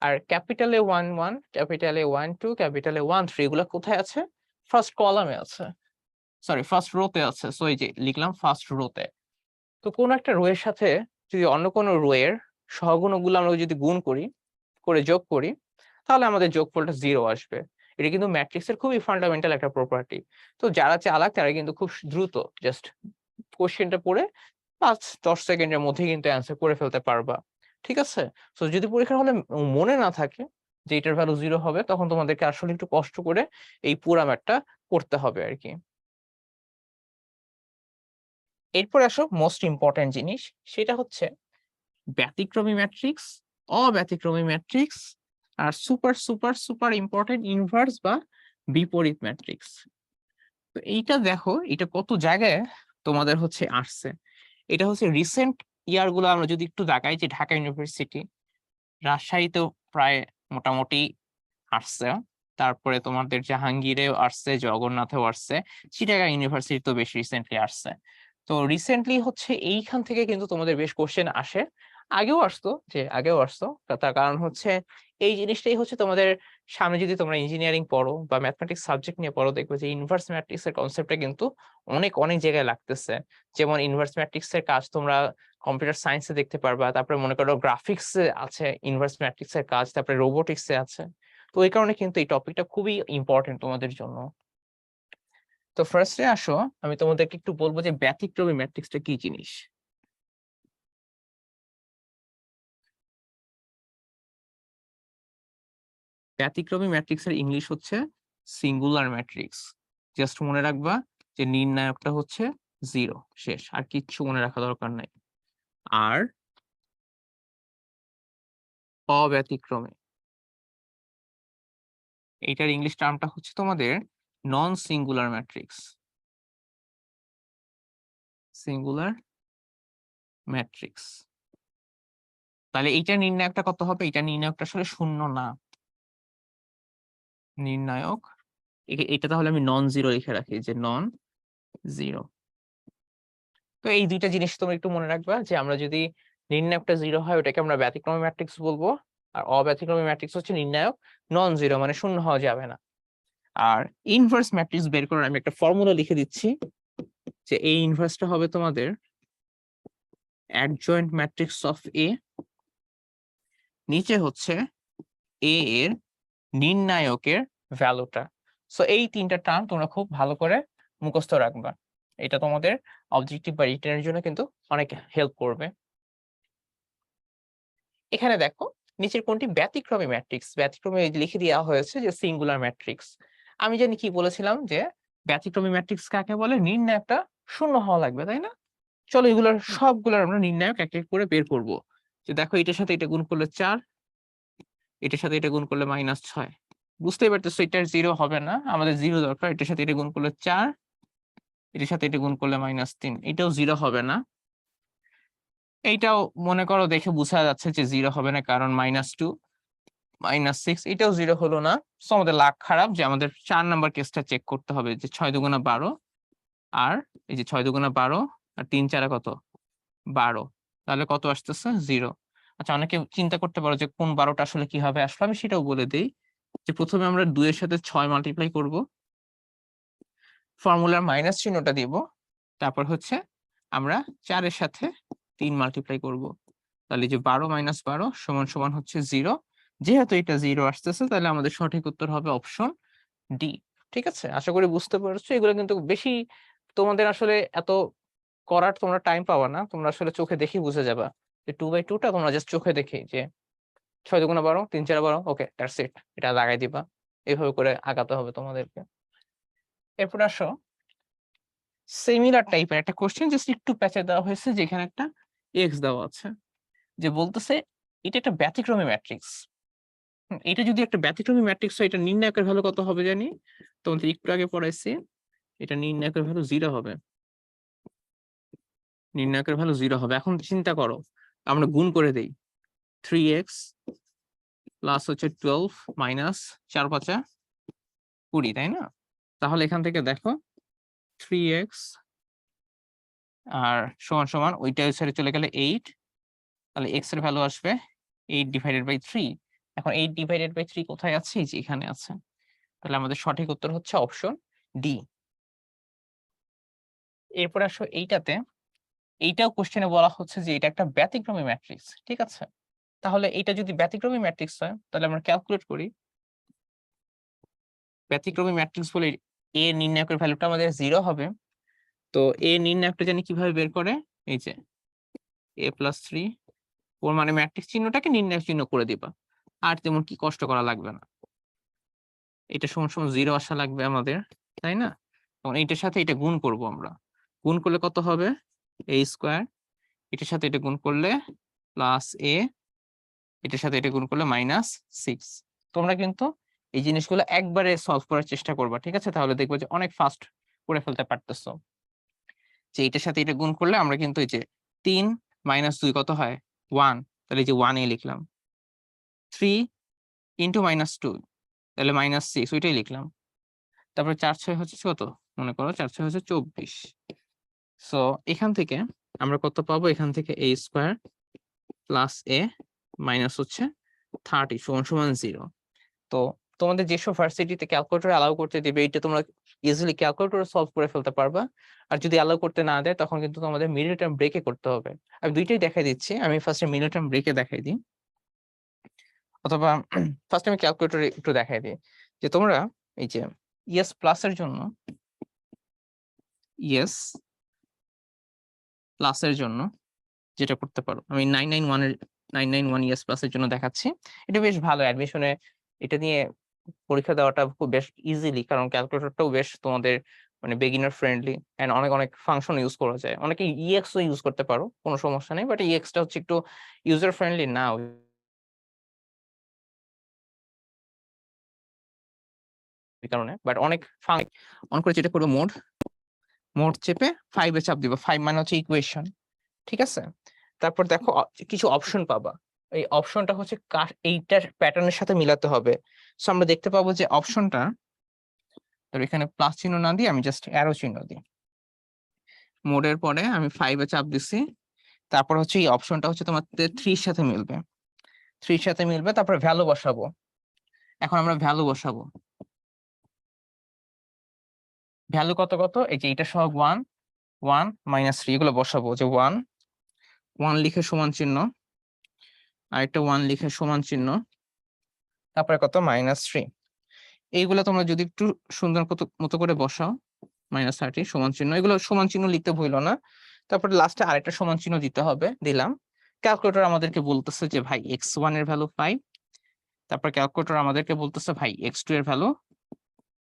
আর capital A1 1 capital A1 2 capital A1 3 এগুলা কোথায় আছে, ফার্স্ট কলামে আছে, সরি ফার্স্ট রোতে আছে। সো এই যে লিখলাম ফার্স্ট রোতে। তো কোন একটা রো এর সাথে যদি অন্য কোনো রো এর সহগুণকগুলো আমরা যদি গুণ করি, করে যোগ করি, তাহলে আমাদের যোগফলটা 0 আসবে। এটা কিন্তু ম্যাট্রিক্সের খুবই ফান্ডামেন্টাল একটা প্রপার্টি। তো যারা চালাক তারা কিন্তু খুব দ্রুত জাস্ট কোশ্চেনটা পড়ে 5-10 সেকেন্ডের মধ্যে কিন্তু অ্যান্সার করে ফেলতে পারবা, ঠিক আছে। তো যদি পরীক্ষার হলে মনে না থাকে যে এটার ভ্যালু 0 হবে, তখন তোমাদেরকে আসলে একটু কষ্ট করে এই পুরা ম্যাথটা করতে হবে আর কি। এরপর আসো মোস্ট ইম্পর্টেন্ট জিনিস, সেটা হচ্ছে ব্যতিক্রমী ম্যাট্রিক্স, অব্যতিক্রমী ম্যাট্রিক্স আর super super super important inverse বা বিপরীত ম্যাট্রিক্স। তো এইটা দেখো, এটা কত জায়গায় তোমাদের হচ্ছে আসছে। এটা হচ্ছে রিসেন্ট ইয়ার গুলো আমরা যদি একটু দেখাই, যে ঢাকা ইউনিভার্সিটি, রাজশাহীতেও প্রায় মোটামুটি আসছে, তারপরে তোমাদের জাহাঙ্গীরেও আসছে, জগন্নাথেও আসছে, চিটাগাং ইউনিভার্সিটি তো বেশ রিসেন্টলি আসছে। তো রিসেন্টলি হচ্ছে এইখান থেকে কিন্তু তোমাদের বেশ কোশ্চেন আসে, আগেও আসতো তার কারণ হচ্ছে এই জিনিসটাই হচ্ছে তোমাদের সামনে যদি তোমরা ইঞ্জিনিয়ারিং পড়ো বা ম্যাথমেটিক্স সাবজেক্ট নিয়ে পড়ো, দেখবে যে ইনভার্স ম্যাট্রিক্স এর কনসেপ্টটা কিন্তু অনেক অনেক জায়গায় লাগতেছে। যেমন ইনভার্স ম্যাট্রিক্স এর কাজ তোমরা কম্পিউটার সায়েন্সে দেখতে পারবা, তারপরে মনে করো গ্রাফিক্স এ আছে ইনভার্স ম্যাট্রিক্স এর কাজ, তারপরে রোবোটিক্স এ আছে। তো এই কারণে কিন্তু এই টপিকটা খুবই ইম্পর্টেন্ট তোমাদের জন্য। তো ফার্স্টে আসো, আমি তোমাদেরকে একটু বলবো যে ব্যতিক্রমী ম্যাট্রিক্সটা কি জিনিস। ব্যতিক্রমী ম্যাট্রিক্সের ইংলিশ হচ্ছে সিঙ্গুলার ম্যাট্রিক্স। জাস্ট মনে রাখবা যে নির্ণায়কটা হচ্ছে 0, শেষ, আর কিচ্ছু মনে রাখা দরকার নাই। আর অব্যতিক্রমী, এইটার ইংলিশ টার্মটা হচ্ছে তোমাদের non singular matrix. Singular matrix. তাহলে এইটা নির্ণায়কটা কত হবে? এটা নির্ণায়কটা আসলে 0 না। নির্ণায়ক এটা তাহলে আমি নন জিরো লিখে রাখি, যে নন জিরো। তো এই দুইটা জিনিস তোমরা একটু মনে রাখবা, যে আমরা যদি নির্ণায়কটা 0 হয় ওটাকে আমরা ব্যতিক্রমী ম্যাট্রিক্স বলবো, আর অব্যতিক্রমী ম্যাট্রিক্স হচ্ছে নির্ণায়ক নন জিরো, মানে 0 হওয়া যাবে না। আর ইনভার্স ম্যাট্রিক্স বের করার আমি একটা ফর্মুলা লিখে দিচ্ছি, যে এই ইনভার্সটা হবে তোমাদের অ্যাডজয়েন্ট ম্যাট্রিক্স অফ এ, নিচে হচ্ছে এ এর নির্ণায়কের ভ্যালুটা। সো এই তিনটা টার্ম তোমরা খুব ভালো করে মুখস্থ রাখবা, এটা তোমাদের অবজেক্টিভ বা রিটেনের জন্য কিন্তু অনেক হেল্প করবে। এখানে দেখো নিচের কোনটি ব্যতিক্রমী ম্যাট্রিক্স। ব্যতিক্রমী এই যে লিখে দেওয়া হয়েছে যে সিঙ্গুলার ম্যাট্রিক্স। আমি জানি কি বলেছিলাম, যে ব্যতিক্রমী ম্যাট্রিক্স কাকে বলে? নির্ণায়কটা 0 হওয়া লাগবে, তাই না? চলো এগুলোর সবগুলোর আমরা নির্ণায়ক এক এক করে বের করব। যে দেখো এটার সাথে এটা গুণ করলে 4, এটার সাথে এটা গুণ করলে -6। বুঝতেই পারতেছো এটার 0 হবে না, আমাদের 0 দরকার। এটার সাথে এটা গুণ করলে 4, এটার সাথে এটা গুণ করলে -3, এটাও 0 হবে না। এইটাও মনে করো দেখে বোঝা যাচ্ছে যে 0 হবে না, কারণ -2, -6, এটাও 0 হলো না। সো আমাদের লাক খারাপ, যে আমাদের 4 নাম্বার কেসটা চেক করতে হবে, যে 6 দুগুণা 12, আর এই যে 6 দুগুণা 12 আর 3 4 কত 12, তাহলে কত আসতেছে 0। আচ্ছা, অনেকে চিন্তা করতে পারো যে কোন 12টা আসলে কি হবে, আসলে আমি সেটাও বলে দেই। যে প্রথমে আমরা 2 এর সাথে 6 মাল্টিপ্লাই করব, ফর্মুলার মাইনাস চিহ্নটা দিব, তারপর হচ্ছে আমরা 4 এর সাথে 3 মাল্টিপ্লাই করব, তাহলে যে 12 - 12 সমান সমান হচ্ছে 0। যেহেতু এটা 0 আসতেছে, তাহলে আমাদের সঠিক উত্তর হবে অপশন ডি। ঠিক আছে, আশা করি বুঝতে পারছো। এগুলো কিন্তু বেশি তোমাদের আসলে এত করার তোমরা টাইম পাবা না, তোমরা আসলে চোখে দেখেই বুঝে যাবা। যে 2/2টা তোমরা জাস্ট চোখে দেখেই, যে 6 দুগুণা 12, 3 4 12, ওকে দ্যাটস ইট, এটা লাগাই দিবা। এইভাবে করে আগাতে হবে তোমাদেরকে। এরপর আসো, সিমিলার টাইপের একটা কোশ্চেন, জাস্ট একটু প্যাচে দেওয়া হয়েছে, যেখানে একটা এক্স দেওয়া আছে, যে বলতেছে এটা একটা ব্যতিক্রমী ম্যাট্রিক্স। এটা যদি একটা ব্যতিক্রমী ম্যাট্রিক্স হয়, এটা নির্ণায়কের ভ্যালু কত হবে জানি? তোমাদের একটু আগে পড়াইছি, এটা নির্ণায়কের ভ্যালু 0 হবে। নির্ণায়কের ভ্যালু 0 হবে। এখন চিন্তা করো, আমরা গুণ করে দেই, 3x প্লাস হচ্ছে 12 মাইনাস 4 5 20, তাই না? তাহলে এখান থেকে দেখো 3x আর সমান সমান ওইটা ছেড়ে চলে গেলে 8, তাহলে x এর ভ্যালু আসবে 8/3। এখন 8/3 কোথায় আছে? এই যে এখানে আছে। তাহলে আমাদের সঠিক উত্তর হচ্ছে অপশন ডি। এরপর আসো এইটাতে, এইটাও কোশ্চেনে বলা হচ্ছে যে এটা একটা ব্যতিক্রমী ম্যাট্রিক্স। ঠিক আছে, তাহলে এটা যদি ব্যতিক্রমী ম্যাট্রিক্স হয়, তাহলে আমরা ক্যালকুলেট করি। ব্যতিক্রমী ম্যাট্রিক্স বলে এ নির্ণায়কের ভ্যালুটা আমাদের 0 হবে। তো এ নির্ণায়কটা জানি কিভাবে বের করে? এই যে a+3, ওর মানে ম্যাট্রিক্স চিহ্নটাকে নির্ণায়ক চিহ্ন করে দিবা, আর তেমন কি কষ্ট করা লাগবে না। এটা সমান সমান 0 আসা লাগবে আমাদের, তাই না? তখন এইটার সাথে এটা গুণ করব আমরা। গুণ করলে কত হবে? a², এটার সাথে এটা গুণ করলে +a, এটার সাথে এটা গুণ করলে -6। তোমরা কিন্তু এই জিনিসগুলো একবারে সলভ করার চেষ্টা করবা, ঠিক আছে? তাহলে দেখবে যে অনেক ফাস্ট করে ফেলতে পারতেছো। যে এটার সাথে এটা গুণ করলে আমরা কিন্তু এই যে 3 - 2 কত হয়? 1। তাহলে এই যে 1 লিখলাম। 3 × -2 তাহলে -6 ওইটাই লিখলাম। তারপরে 4 × 6 হচ্ছে কত? মনে করো 4 × 6 হচ্ছে 24। সো এখান থেকে আমরা কত পাবো? এখান থেকে a² + a মাইনাস হচ্ছে 30 = 0। তো তোমাদের যেসব ভার্সিটিতে ক্যালকুলেটর অ্যালাউ করতে দিবে এটা তোমরা ইজিলি ক্যালকুলেটরে সলভ করে ফেলতে পারবা। আর যদি অ্যালাউ করতে না দেয় তখন কিন্তু তোমাদের মিডল টার্ম ব্রেকে করতে হবে। আমি দুইটাই দেখাই দিচ্ছি। আমি ফার্স্টে মিডল টার্ম ব্রেকে দেখাই দিই, অথবা ফার্স্ট আমি ক্যালকুলেটরে একটু দেখাই দিই যে তোমরা এই যে ইএস প্লাসের জন্য ইএস প্লাসের জন্য যেটা করতে পারো, আমি 991 ইএস প্লাসের জন্য দেখাচ্ছি। এটা বেশ ভালো অ্যাডমিশনে এটা নিয়ে পরীক্ষা দেওয়াটা খুব বেশ ইজিলি, কারণ ক্যালকুলেটরটাও বেশ তোমাদের মানে বিগিনার ফ্রেন্ডলি এন্ড অনেক অনেক ফাংশন ইউজ করা যায়। অনেকে ইএক্স ও ইউজ করতে পারো, কোনো সমস্যা নেই, বাট ইএক্স টা হচ্ছে একটু ইউজার ফ্রেন্ডলি না ওই কারণে। বাট অনেক অন করে যেটা করবো, মোড চেপে 5 এ চাপ দিব। 5 মানে হচ্ছে ইকুয়েশন, ঠিক আছে? তারপর দেখো কিছু অপশন পাবা। এই অপশনটা হচ্ছে এইটার প্যাটার্নের সাথে মিলাতে হবে। সো আমরা দেখতে পাবো যে অপশনটা, ধর এখানে প্লাস চিহ্ন না দিয়ে আমি জাস্ট অ্যারো চিহ্ন দিই। মোডের পরে আমি 5 এ চাপ দিছি। তারপর হচ্ছে এই অপশনটা হচ্ছে তোমাদের 3 এর সাথে মিলবে। 3 এর সাথে মিলবে, তারপরে ভ্যালু বসাবো। এখন আমরা ভ্যালু বসাবো। ভ্যালু কত কত? এই যে এটা সহ 1 1 -3 এগুলো বসাবো। যে 1 1 লিখে সমান চিহ্ন, আরেকটা 1 লিখে সমান চিহ্ন, তারপরে কত? -3। এইগুলো তোমরা যদি একটু সুন্দর মতো করে বসাও, -30 সমান চিহ্ন, এগুলো সমান চিহ্ন লিখতে ভুলো না। তারপরে লাস্টে আরেকটা সমান চিহ্ন দিতে হবে, দিলাম। ক্যালকুলেটর আমাদেরকে বলতেছে যে ভাই x1 এর ভ্যালু 5, তারপর ক্যালকুলেটর আমাদেরকে বলতেছে ভাই x2 এর ভ্যালু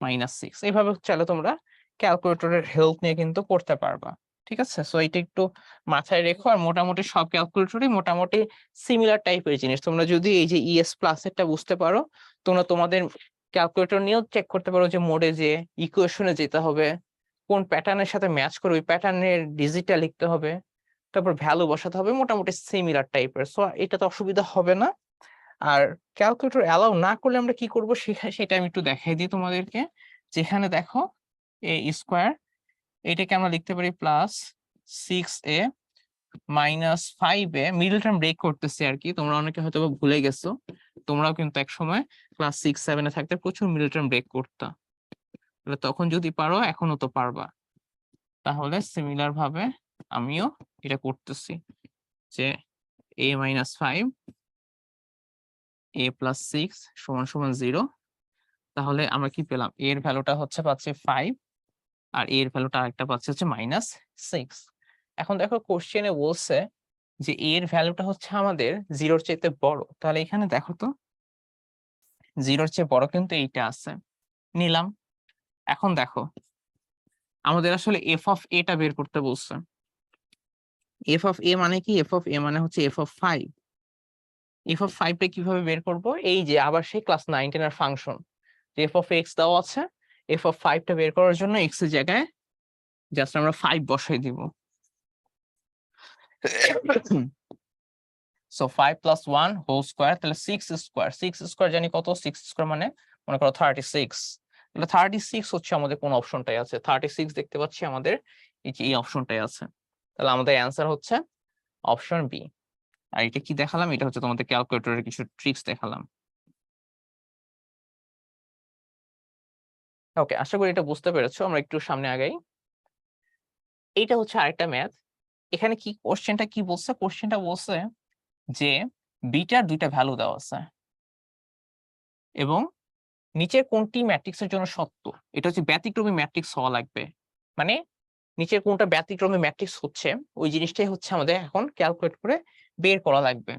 -6। এইভাবে চাইলে তোমরা ক্যালকুলেটরের হেল্প নিয়ে কিন্তু করতে পারবা, ঠিক আছে? সো এটা একটু মাথায় রেখো। আর মোটামুটি সব ক্যালকুলেটরই মোটামুটি সিমিলার টাইপের জিনিস। তোমরা যদি এই যে ইএস প্লাস এরটা বুঝতে পারো, তোমরা তোমাদের ক্যালকুলেটর নিয়েও চেক করতে পারো যে মোডে যে ইকুয়েশনে যেতে হবে, কোন প্যাটার্নের সাথে ম্যাচ করে ওই প্যাটার্নের ডিজিটটা লিখতে হবে, তারপর ভ্যালু বসাতে হবে, মোটামুটি সিমিলার টাইপের। সো এটা তো অসুবিধা হবে না। আর ক্যালকুলেটর অ্যালাউ না করলে আমরা কি করব সেটা আমি একটু দেখাই দিই তোমাদেরকে। যেখানে দেখো a² এটাকে আমরা লিখতে পারি +6a -5a, middle term break করতেছি আর কি। তোমরা অনেকে হয়তো ভুলে গেছো, তোমরাও কিন্তু এক সময় ক্লাস 6 7 এ থাকতে প্রচুর মিডল টার্ম ব্রেক করতা। তাহলে তখন যদি পারো এখনো তো পারবা। তাহলে সিমিলার ভাবে আমিও এটা করতেছি যে a -5 a + 6 = 0। তাহলে আমরা কি পেলাম? a এর ভ্যালুটা হচ্ছে পাচ্ছি 5, আর a এর ভ্যালুটা আরেকটা পাচ্ছি হচ্ছে -6। এখন দেখো কোশ্চেনে বলছে যে a এর ভ্যালুটা হচ্ছে আমাদের 0 এর চাইতে বড়। তাহলে এখানে দেখো তো 0 এর চেয়ে বড় কিন্তু এইটা আছে, নিলাম। এখন দেখো আমাদের আসলে f of a টা বের করতে বলছে। f of a মানে কি? f of a মানে হচ্ছে f of 5। f of 5 টা কিভাবে বের করব? এই যে আবার সেই ক্লাস 9 10 এর ফাংশন, যে f of x দেওয়া আছে, f of 5 টা বের করার জন্য x এর জায়গায় জাস্ট আমরা 5 বসাই দিব। সো 5 + 1 হোল স্কয়ার, তাহলে 6 স্কয়ার জানি কত? 6 স্কয়ার মানে মনে করো 36। তাহলে 36 হচ্ছে আমাদের কোন অপশনটাই আছে? 36 দেখতে পাচ্ছি আমাদের এই যে এই অপশনটাই আছে। তাহলে আমাদের অ্যান্সার হচ্ছে অপশন বি। আর এটা কি দেখালাম? এটা হচ্ছে তোমাদের ক্যালকুলেটরের কিছু ট্রিক্স দেখালাম। ওকে, আশা করি এটা বুঝতে পেরেছো। আমরা একটু সামনে আগাই। এইটা হচ্ছে আরেকটা ম্যাথ। এখানে কি কোশ্চেনটা কি বলছে? কোশ্চেনটা বলছে যে বিটার দুইটা ভ্যালু দেওয়া আছে এবং নিচের কোনটি ম্যাট্রিক্সের জন্য সত্য? এটা হচ্ছে ব্যতিক্রমী ম্যাট্রিক্স হওয়া লাগবে। মানে নিচের কোনটা ব্যতিক্রমী ম্যাট্রিক্স হচ্ছে ওই জিনিসটাই হচ্ছে আমাদের এখন ক্যালকুলেট করে বের করা লাগবে।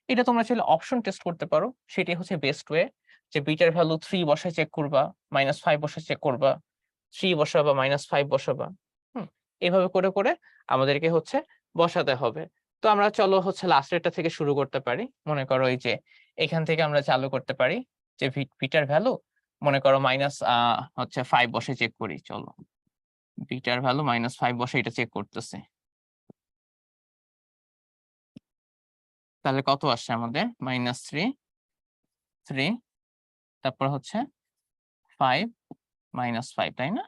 এটা তোমরা চাইলে অপশন টেস্ট করতে পারো, সেটাই হচ্ছে বেস্ট ওয়ে। যে বিটার ভ্যালু 3 বসায় চেক করবা, -5 বসায় চেক করবা, 3 বসাবা, -5 বসাবা। এভাবে করে করে আমাদেরকে হচ্ছে বসাতে হবে। তো আমরা চলো হচ্ছে লাস্টেরটা থেকে শুরু করতে পারি। মনে করো এই যে এখান থেকে আমরা চালু করতে পারি যে বিটার ভ্যালু মনে করো মাইনাস হচ্ছে 5 বসে চেক করি। চলো বিটার ভ্যালু -5 বসে এটা চেক করতেছে। তাহলে কত আসছে আমাদের? -3 3 তারপর হচ্ছে 5 -5, তাই না?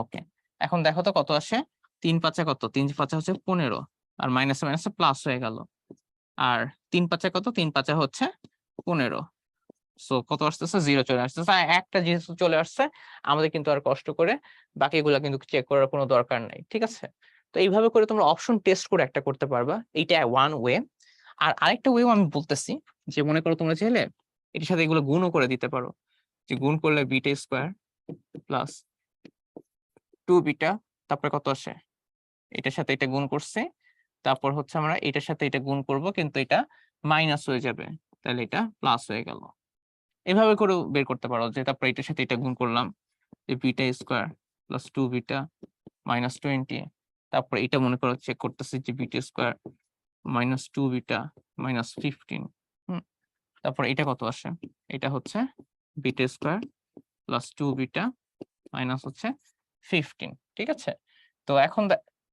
ওকে, এখন দেখো তো কত আসে। 3 5 কত? 3 5 হচ্ছে 15, আর মাইনাসে মাইনাসে প্লাস হয়ে গেল। আর 3 5 কত? 3 5 হচ্ছে 15। সো কত আসতেছে? 0 চলে আসতেছে। আর একটা যেহেতু চলে আসছে, আমাদের কিন্তু আর কষ্ট করে বাকিগুলা কিন্তু চেক করার কোনো দরকার নাই। ঠিক আছে? তো এইভাবে করে তোমরা অপশন টেস্ট করে একটা করতে পারবা। এইটা ওয়ান ওয়ে। আর আরেকটা ওয়েও আমি বলতেছি, যে মনে করো তোমরা চাইলে এটার সাথে এগুলো গুণও করে দিতে পারো। যে গুণ করলে বিটা স্কোয়ার প্লাস 2 বিটা, তারপরে কত আসে? এটার সাথে এটা গুণ করছে, তারপর হচ্ছে আমরা এটার সাথে এটা গুণ করব, কিন্তু এটা মাইনাস হয়ে যাবে, তাহলে এটা প্লাস হয়ে গেল। এভাবে করে বের করতে পারো যে তারপর এটার সাথে এটা গুণ করলাম, যে বিটা স্কোয়ার প্লাস 2 বিটা -20, তারপর এটা মনে করো চেক করতেছি যে বিটা স্কোয়ার -2 বিটা -15। তারপর এটা কত আসে? এটা হচ্ছে beta square plus 2 beta minus হচ্ছে 15। ঠিক আছে? তো এখন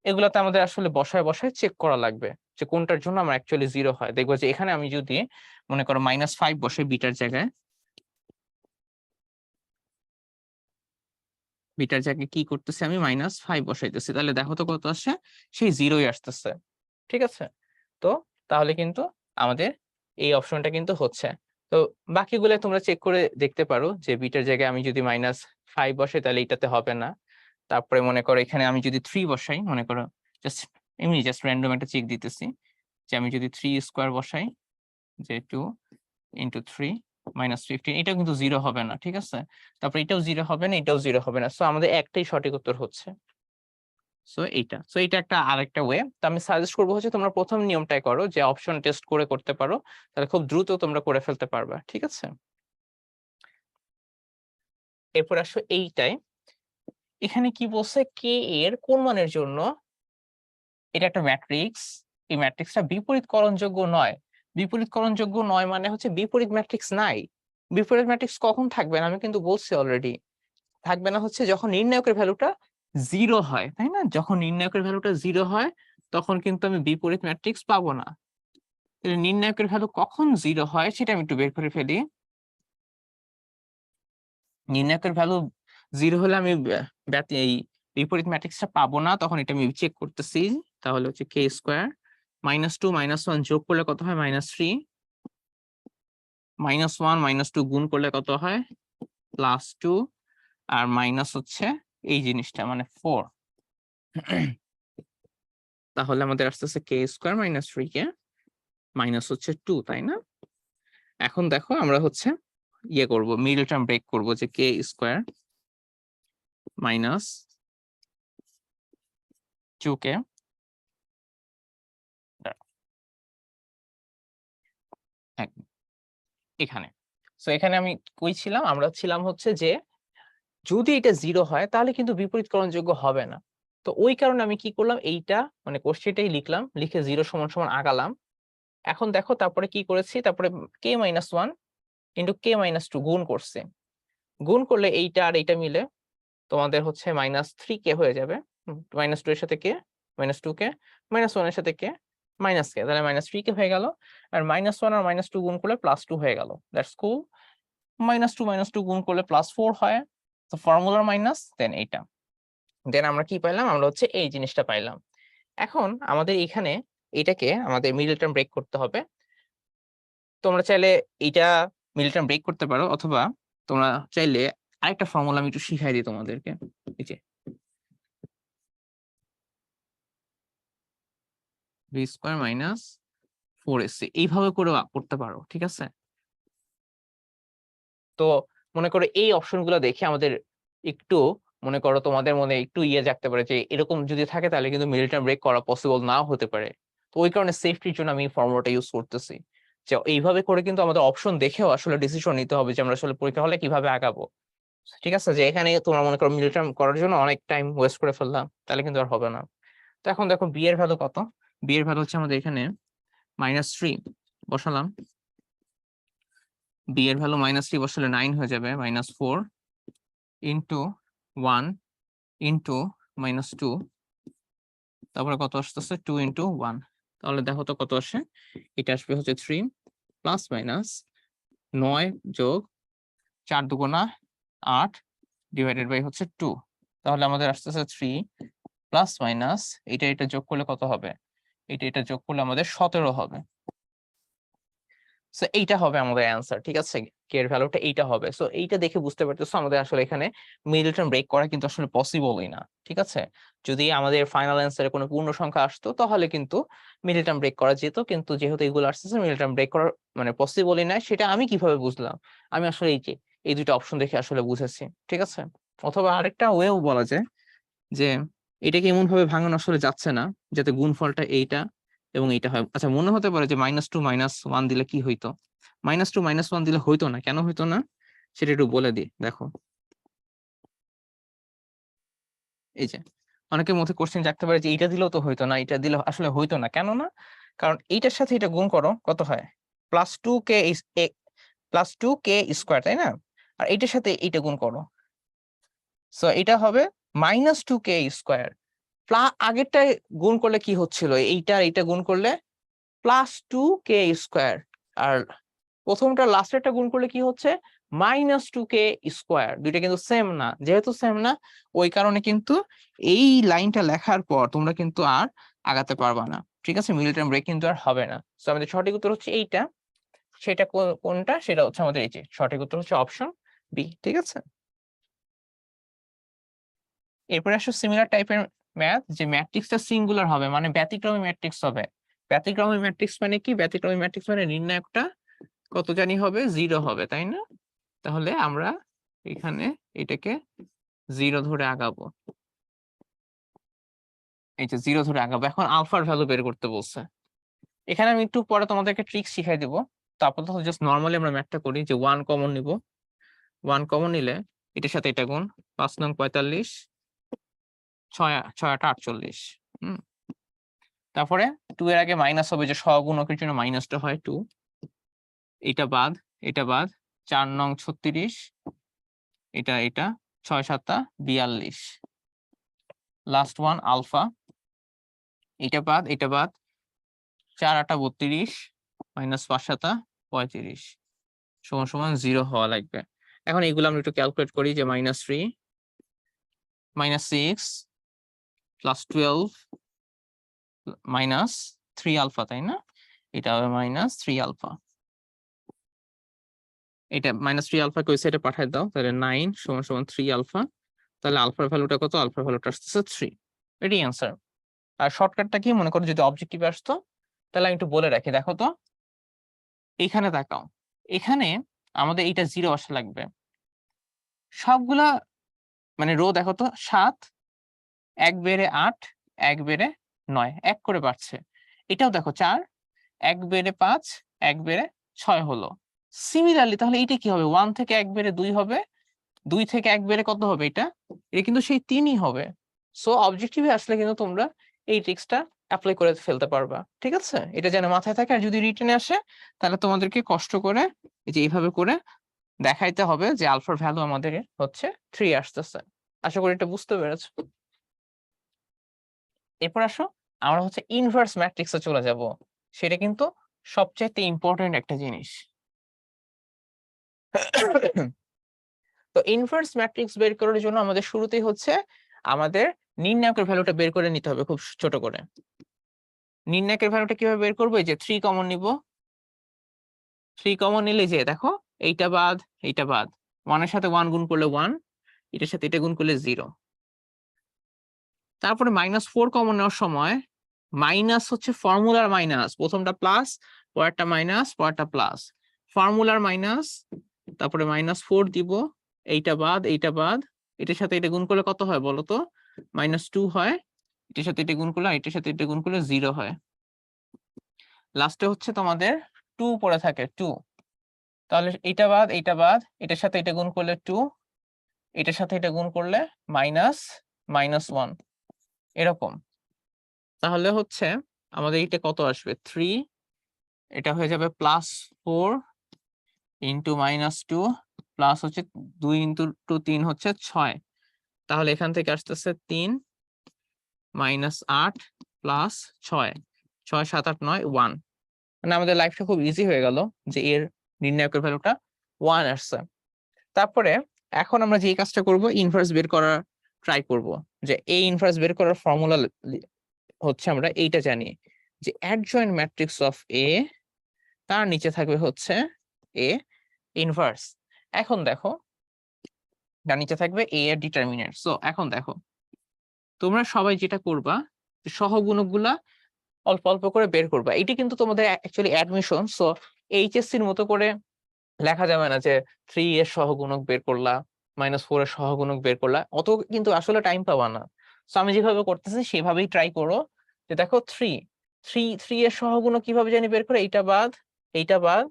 এগুলাতে আমাদের আসলে বসায় বসায় চেক করা লাগবে যে কোনটার জন্য আমার অ্যাকচুয়ালি 0 হয়। দেখবো যে এখানে আমি যদি মনে করো -5 বসে বিটার জায়গায়, কি করতেছি আমি? -5 বসাইতেছি, তাহলে দেখো তো কত আসে? সেই 0ই আসতেছে। ঠিক আছে? তো তাহলে কিন্তু আমাদের এই অপশনটা কিন্তু হচ্ছে। তো বাকিগুলো তোমরা চেক করে দেখতে পারো যে বিটার জায়গায় আমি যদি -5 বসাই তাহলে এটাতে হবে না। তারপরে মনে করো এখানে আমি যদি 3 বসাই, মনে করো জাস্ট এমনি জাস্ট র‍্যান্ডম একটা চেক দিতেছি, যে আমি যদি 3 স্কোয়ার বসাই, যে 2 × 3 -15, এটাও কিন্তু 0 হবে না। ঠিক আছে? তারপর এটাও 0 হবে না, এটাও 0 হবে না। সো আমাদের একটাই সঠিক উত্তর হচ্ছে। সো এটা একটা আরেকটা ওয়ে। তো আমি সাজেস্ট করবো হচ্ছে তোমরা প্রথম নিয়মটাই করো, যে অপশন টেস্ট করে করতে পারো, তাহলে খুব দ্রুত তোমরা করে ফেলতে পারবা। ঠিক আছে? এরপর আসো এইটাই। এখানে কি বলছে? কে এর কোন মানের জন্য এটা একটা ম্যাট্রিক্স, এই ম্যাট্রিক্সটা বিপরীতকরণযোগ্য নয়। বিপরীতকরণযোগ্য নয় মানে হচ্ছে বিপরীত ম্যাট্রিক্স নাই। বিপরীত ম্যাট্রিক্স কখন থাকবে না? আমি কিন্তু বলছি অলরেডি। থাকবে না হচ্ছে যখন নির্ণায়কের ভ্যালুটা 0 হয়, তাই না? যখন নির্ণায়কের ভ্যালুটা 0 হয়, তখন কিন্তু আমি বিপরীত ম্যাট্রিক্স পাবো না। তাহলে নির্ণায়কের ভ্যালু কখন 0 হয় সেটা আমি একটু বের করে ফেলি। নির্ণায়কের ভ্যালু 0 হলে আমি এই বিপরীত ম্যাট্রিক্সটা পাবো না, তখন এটা আমি চেক করতেছি। তাহলে হচ্ছে কে স্কোয়ার -2 -1 যোগ করলে কত হয়? -3, -1 -2 গুণ করলে কত হয়? +2, আর মাইনাস হচ্ছে এই জিনিসটা মানে 4। তাহলে আমাদের আসতেছে কে স্কোয়ার -3 কে মাইনাস হচ্ছে 2, তাই না? এখন দেখো আমরা হচ্ছে ইয়ে করব, মিডল টার্ম ব্রেক করব, যে কে স্কোয়ার -2 কে এখানে। সো এখানে আমি কই ছিলাম? আমরা ছিলাম হচ্ছে যে যদি এটা 0 হয় তাহলে কিন্তু বিপরীতকরণযোগ্য হবে না। তো ওই কারণে আমি কি করলাম? এইটা মানে কোশ্চেনটাই লিখলাম, লিখে 0 সমান আগালাম। এখন দেখো তারপরে কি করেছি? তারপরে k - 1 * k - 2 গুণ করছি। গুণ করলে এইটা আর এইটা মিলে তোমাদের হচ্ছে -3k হয়ে যাবে। -2 এর সাথে k, -2k, -1 এর সাথে k, -k, তাহলে -3k হয়ে গেল। আর -1 আর -2 গুণ করলে +2 হয়ে গেল। দ্যাটস কুল। -2 গুণ করলে +4 হয়। তো ফর্মুলার মাইনাস দেন এইটা। দেন আমরা কি পাইলাম? আমরা হচ্ছে এই জিনিসটা পাইলাম। এখন আমাদের এখানে এটাকে আমাদের মিডল টার্ম ব্রেক করতে হবে। তোমরা চাইলে এইটা মিডল টার্ম ব্রেক করতে পারো, অথবা তোমরা চাইলে আরেকটা ফর্মুলা আমি একটু শিখাই দিই তোমাদেরকে। এই যে বি স্কোয়ার মাইনাস 4ac এইভাবে করে করতে পারো। ঠিক আছে? তো মনে করো এই অপশনগুলো দেখে আমাদের একটু মনে করো তোমাদের মনে একটু ইয়ে জাগতে পারে যে এরকম যদি থাকে তাহলে কিন্তু মিডল টার্ম ব্রেক করা পসিবল নাও হতে পারে। তো ওই কারণে সেফটির জন্য আমি এই ফর্মুলাটা ইউজ করতেছি, যে এইভাবে করে কিন্তু আমাদের অপশন দেখেও আসলে ডিসিশন নিতে হবে যে আমরা আসলে পরীক্ষা হলে কিভাবে আগাবো। ঠিক আছে? যে এখানে তোমরা মনে করো মিডল টার্ম করার জন্য অনেক টাইম ওয়েস্ট করে ফেললাম, তাহলে কিন্তু আর হবে না। তো এখন দেখো বি এর ভ্যালু কত? বি এর ভ্যালু হচ্ছে আমাদের এখানে -3 বসালাম, বি এর ভ্যালু -3 বসালে 9 হয়ে যাবে, -4 ইন্টু 1 ইন্টু -2, তারপরে কত আসতেছে 2 ইন্টু 1, তাহলে দেখো তো কত আসে, এটা আসবে হচ্ছে 3 প্লাস মাইনাস 9 যোগ 4 দুগুণা 8 ডিভাইডেড বাই হচ্ছে 2, তাহলে আমাদের আসতেছে 3 প্লাস মাইনাস এটা যোগ করলে কত হবে, এটা যোগ করলে আমাদের 17 হবে। সো এইটা হবে আমাদের অ্যান্সার, ঠিক আছে, কে এর ভ্যালুটা এইটা হবে। সো এইটা দেখে বুঝতে পারতেছো আমাদের আসলে এখানে মিডল টার্ম ব্রেক করা কিন্তু আসলে পসিবলই না, ঠিক আছে। যদি আমাদের ফাইনাল অ্যান্সারে কোনো পূর্ণ সংখ্যা আসতো তাহলে কিন্তু মিডল টার্ম ব্রেক করা যেত, কিন্তু যেহেতু এগুলো আসতেছে মিডল টার্ম ব্রেক করার মানে পসিবলই না। সেটা আমি কিভাবে বুঝলাম, আমি আসলে এই দুটো অপশন দেখে আসলে বুঝেছি, ঠিক আছে। অথবা আরেকটা ওয়েও বলা যায় যে এটাকে এমন ভাবে ভাঙানো আসলে যাচ্ছে না যাতে গুণফলটা এইটা এবং এইটা হয়। আচ্ছা, মনে হতে পারে যে -2 -1 দিলে কি হইতো, -2 -1 দিলে হইতো না, কেন হইতো না সেটা একটু বলে দিই। দেখো, এই যে অনেকের মধ্যে কোশ্চেন জাগতে পারে যে এইটা দিলেও তো হইতো না, এটা দিলে আসলে হইতো না, কেন না? কারণ এইটার সাথে এটা গুণ করো, কত হয়, +2k স্কোয়ার, তাই না? আর এইটার সাথে এইটা গুণ করো, সো এটা হবে -2k স্কোয়ার। আগেরটায় গুণ করলে কি হচ্ছিল, এইটা গুণ করলে +2k স্কোয়ার, আর প্রথমটা লাস্টেরটা গুণ করলে কি হচ্ছে -2k স্কোয়ার। দুইটা কিন্তু সেম না, যেহেতু সেম না ওই কারণে কিন্তু এই লাইনটা লেখার পর তোমরা কিন্তু আর আগাতে পারবা না, ঠিক আছে, মিডল টার্ম ব্রেক কিন্তু আর হবে না। তো আমাদের সঠিক উত্তর হচ্ছে এইটা, সেটা কোনটা, সেটা হচ্ছে আমাদের এই যে সঠিক উত্তর হচ্ছে অপশন বি, ঠিক আছে। এরপরে আসো সিমিলার টাইপের ম্যাথ, যে ম্যাট্রিক্সটা সিঙ্গুলার হবে মানে ব্যতিক্রমী ম্যাট্রিক্স হবে। ব্যতিক্রমী ম্যাট্রিক্স মানে কি, ব্যতিক্রমী ম্যাট্রিক্স মানে নির্ণায়কটা কত জানি হবে, 0 হবে, তাই না? তাহলে আমরা এখানে এটাকে 0 ধরে আগাবো, এই যে 0 ধরে আগাবো। এখন আলফার ভ্যালু বের করতে বলছে। এখানে আমি একটু পরে তোমাদেরকে ট্রিক শিখাই দিব, তো আপাতত জাস্ট নর্মালি আমরা ম্যাথটা করি যে 1 কমন নিব, 1 কমন নিলে এটার সাথে এটা গুণ, 5 নং 45, 6 6 8 48। তারপরে 2 এর আগে মাইনাস হবে, যে সহগুণকের জন্য মাইনাসটা হয় 2, এটা বাদ, এটা বাদ, 4 নং 36, এটা 6 7 42, লাস্ট ওয়ান আলফা, এটা বাদ, এটা বাদ, 4 8 32, -5 7 35 সমান সমান 0 হওয়া লাগবে। এখন এগুলো আমরা একটু ক্যালকুলেট করি, যে -3 -6 +12 -3 আলফা, তাই না? এটা হবে -3 আলফা, এটা -3 আলফা কইছে, এটা পাঠায় দাও, তাহলে 9 সমান সমান 3 আলফা, তাহলে আলফার ভ্যালুটা কত, আলফার ভ্যালুটা আসতেছে 3, এটাই অ্যান্সার। আর শর্টকাটটা কি, মনে করো যদি অবজেক্টিভ আসতো, তাহলে আমি একটু বলে রাখি, দেখো তো এইখানে তাকাও, এখানে আমাদের এইটা 0 আসা লাগবে, সবগুলা মানে রো দেখো তো, 7 1 বেড়ে 8 1 বেড়ে 9 1 করে বাড়ছে, এটাও দেখো 4 1 বেড়ে 5 1 বেড়ে 6 হলো। সিমিলারলি তাহলে এটা কি হবে, 1 থেকে 1 বেড়ে 2 হবে, 2 থেকে 1 বেড়ে কত হবে, এটা কিন্তু সেই 3ই হবে। সো অবজেক্টিভে আসলে কিন্তু তোমরা এই ট্রিক্সটা অ্যাপ্লাই করে ফেলতে পারবা, ঠিক আছে, এটা যেন মাথায় থাকে। আর যদি রিটেনে আসে তাহলে তোমাদেরকে কষ্ট করে এই যে এইভাবে করে দেখাইতে হবে যে আলফার ভ্যালু আমাদের হচ্ছে 3 আসতেছে। আশা করি এটা বুঝতে পেরেছো। এরপর আসো আমরা হচ্ছে ইনভার্স ম্যাট্রিক্সে চলে যাব, সেটা কিন্তু সবচাইতে ইম্পর্টেন্ট একটা জিনিস। তো ইনভার্স ম্যাট্রিক্স বের করার জন্য আমাদের শুরুতেই হচ্ছে আমাদের নির্ণায়কের ভ্যালুটা বের করে নিতে হবে খুব ছোট করে। নির্ণায়কের ভ্যালুটা কিভাবে বের করবো, এই যে 3 কমন নিব, 3 কমন নিলে যে দেখো এইটা বাদ, এইটা বাদ, 1 এর সাথে 1 গুণ করলে 1, এটার সাথে এটা গুণ করলে 0। তারপরে -4 কমন নেওয়ার সময় মাইনাস হচ্ছে ফর্মুলার মাইনাস, প্রথমটা প্লাস পরেরটা মাইনাস পরেরটা প্লাস, ফর্মুলার মাইনাস, তারপরে -4 দিব, এইটা বাদ, এইটা বাদ, এটার সাথে এটা গুণ করলে কত হয় বলো তো, -2 হয়, এটার সাথে এটা গুণ করলে এটার সাথে এটা গুণ করলে 0 হয়। লাস্টে হচ্ছে তোমাদের 2 পড়ে থাকে 2, তাহলে এইটা বাদ, এইটা বাদ, এটার সাথে এটা গুণ করলে 2, এটার সাথে এটা গুণ করলে -1 এরকম। তাহলে হচ্ছে আমাদের এটা কত আসবে 3, এটা হয়ে যাবে +4 ইন্টু -2 প্লাস হচ্ছে 2 ইন্টু 2 3 হচ্ছে 6। তাহলে এখান থেকে আসতেছে 3 -8 প্লাস 6, 6 7 8 9 1। মানে আমাদের লাইফটা খুব ইজি হয়ে গেল যে এর নির্ণায়কের ভ্যালুটা 1 আসছে। তারপরে এখন আমরা যে কাজটা করব ইনভার্স বের করার ট্রাই করব, যে এই ইনভার্স বের করার ফর্মুলা হচ্ছে আমরা এইটা জানি যে অ্যাডজয়েন্ট ম্যাট্রিক্স অফ এ, তার নিচে থাকবে হচ্ছে এ ইনভার্স। এখন দেখো তার নিচে থাকবে এ এর ডিটারমিনেন্ট। সো এখন দেখো তোমরা সবাই যেটা করবা সহগুণকগুলা অল্প অল্প করে বের করবা। এটি কিন্তু তোমাদের অ্যাকচুয়ালি অ্যাডমিশন, সো এইচএসসি এর মতো করে লেখা যাবে না যে 3 এর সহগুণক বের করলা, -4 এর সহগুণক বের করলা, অত কিন্তু আসলে টাইম পাবা না। সো আমি যেভাবে করতেছি সেভাবেই ট্রাই করো। যে দেখো 3 এর সহগুণক কিভাবে জানি বের করে, এইটা বাদ এইটা বাদ,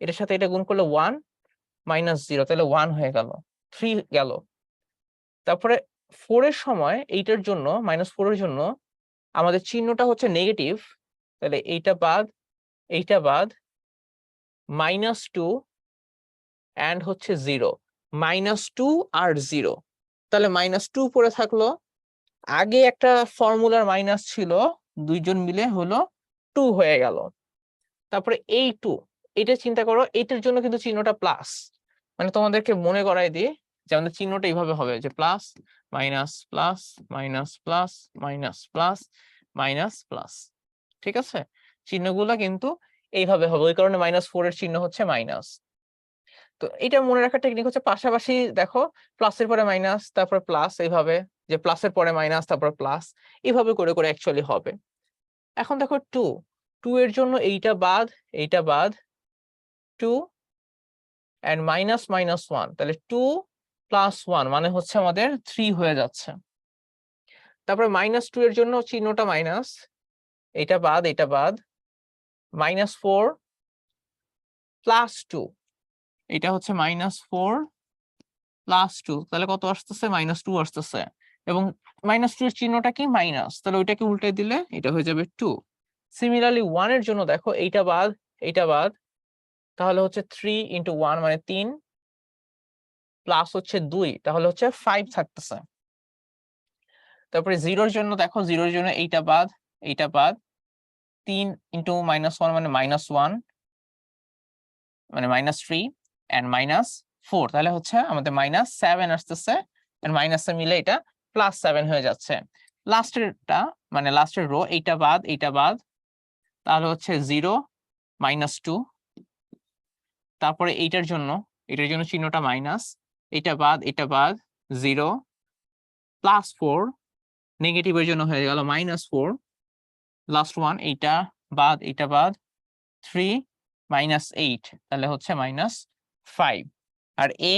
এটার সাথে এটা গুণ করলে 1 -0, তাহলে 1 হয়ে গেল, 3 গেল। তারপরে 4 এর সময় এইটার জন্য -4 এর জন্য আমাদের চিহ্নটা হচ্ছে নেগেটিভ, তাহলে এইটা বাদ এইটা বাদ, -2 এন্ড হচ্ছে 0, -2 আর 0, তাহলে -2 পড়ে থাকলো। আগে একটা ফর্মুলার মাইনাস ছিল, দুইজন মিলে হলো 2 হয়ে গেল। তারপরে এই 2, এটা চিন্তা করো, এটার জন্য কিন্তু চিহ্নটা প্লাস, মানে তোমাদেরকে মনে করাই দিই যে আমাদের চিহ্নটা এইভাবে হবে যে plus minus plus minus plus minus plus minus plus. ঠিক আছে, চিহ্নগুলো কিন্তু এইভাবে হবে, ওই কারণে -4 এর চিহ্ন হচ্ছে মাইনাস। তো এটা মনে রাখার টেকনিক হচ্ছে পাশাপাশি দেখো প্লাসের পরে মাইনাস তারপর প্লাস, এইভাবে যে প্লাসের পরে মাইনাস তারপর প্লাস, এইভাবে করে করে অ্যাকচুয়ালি হবে। এখন দেখো 2 এর জন্য এইটা বাদ এইটা বাদ, 2 এন্ড -1, তাহলে 2 + 1 মানে হচ্ছে আমাদের 3 হয়ে যাচ্ছে। তারপরে -2 এর জন্য চিহ্নটা মাইনাস, এটা বাদ এটা বাদ, -4 + 2, এটা হচ্ছে -4 + 2, তাহলে কত আসতেছে -2 আসতেছে, এবং -2 এর চিহ্নটা কি মাইনাস, তাহলে ওইটাকে উল্টে দিলে এটা হয়ে যাবে 2। সিমিলারলি 1 এর জন্য দেখো এইটা বাদ এইটা বাদ, তাহলে হচ্ছে 3 × 1 মানে 3 প্লাস হচ্ছে 2, তাহলে হচ্ছে 5 থাকতেছে। তারপরে 0 এর জন্য দেখো 0 এর জন্য এইটা বাদ এইটা বাদ, 3 × -1 মানে -1 মানে -3 এন্ড -4, তাহলে হচ্ছে আমাদের -7 আসতেছে, এন্ড মাইনাস এ মিলে এটা +7 হয়ে যাচ্ছে। লাস্টেরটা মানে লাস্টের রো এইটা বাদ এইটা বাদ, তাহলে হচ্ছে 0 -2, তারপরে এটার জন্য চিহ্নটা মাইনাস, এটা বাদ এটা বাদ, 0 +4, নেগেটিভের জন্য হয়ে গেল -4, লাস্ট ওয়ান এইটা বাদ এটা বাদ, 3 -8, তাহলে হচ্ছে -5। আর এ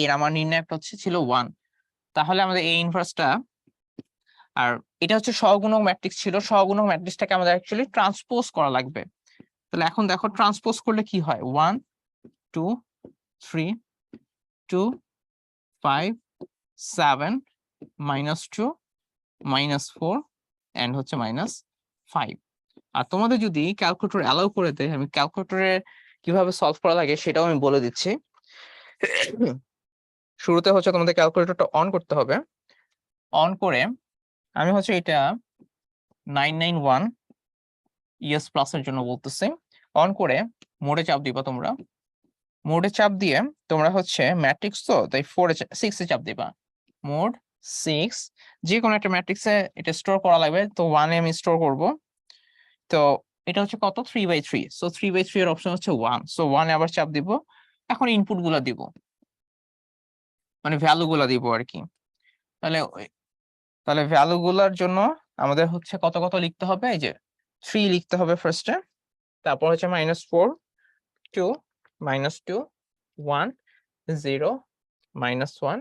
এর আমার নির্ণায়কটা হচ্ছে ছিল 1, তাহলে আমাদের এ ইনভার্সটা, আর এটা হচ্ছে সহগুণক ম্যাট্রিক্স ছিল, সহগুণক ম্যাট্রিক্সটাকে আমাদের অ্যাকচুয়ালি ট্রান্সপোজ করা লাগবে। তাহলে এখন দেখো ট্রান্সপোজ করলে কি হয়, 1 2 3 2 5 7 -2 -4 এন্ড হচ্ছে -5। আর তোমাদের যদি ক্যালকুলেটর অ্যালাউ করে দেয়, আমি ক্যালকুলেটরে কিভাবে সলভ করা লাগে সেটাও আমি বলে দিচ্ছি। শুরুতে হচ্ছে তোমাদের ক্যালকুলেটরটা অন করতে হবে। অন করে আমি হচ্ছে এটা 991 ইএস প্লাস এর জন্য বলতেছি। অন করে মোডে চাপ দিবা তোমরা, মোডে চাপ দিয়ে তোমরা হচ্ছে ম্যাট্রিক্স, তো তাই 6 এ চাপ দিবা, মোড 6, যে কোনো একটা ম্যাট্রিক্সে এটা স্টোর করা লাগবে, তো 1 এ আমি স্টোর করব। তো এটা হচ্ছে কত 3/3, সো 3/3 এর অপশন হচ্ছে 1, সো 1 এ আবার চাপ দিব। এখন ইনপুট গুলা দিব, মানে ভ্যালু গুলা দিব আর কি। তাহলে তাহলে ভ্যালু গুলার জন্য আমাদের হচ্ছে কত কত লিখতে হবে, এই যে 3 লিখতে হবে ফার্স্টে, তারপর হচ্ছে -4 2 -2 1 0 -1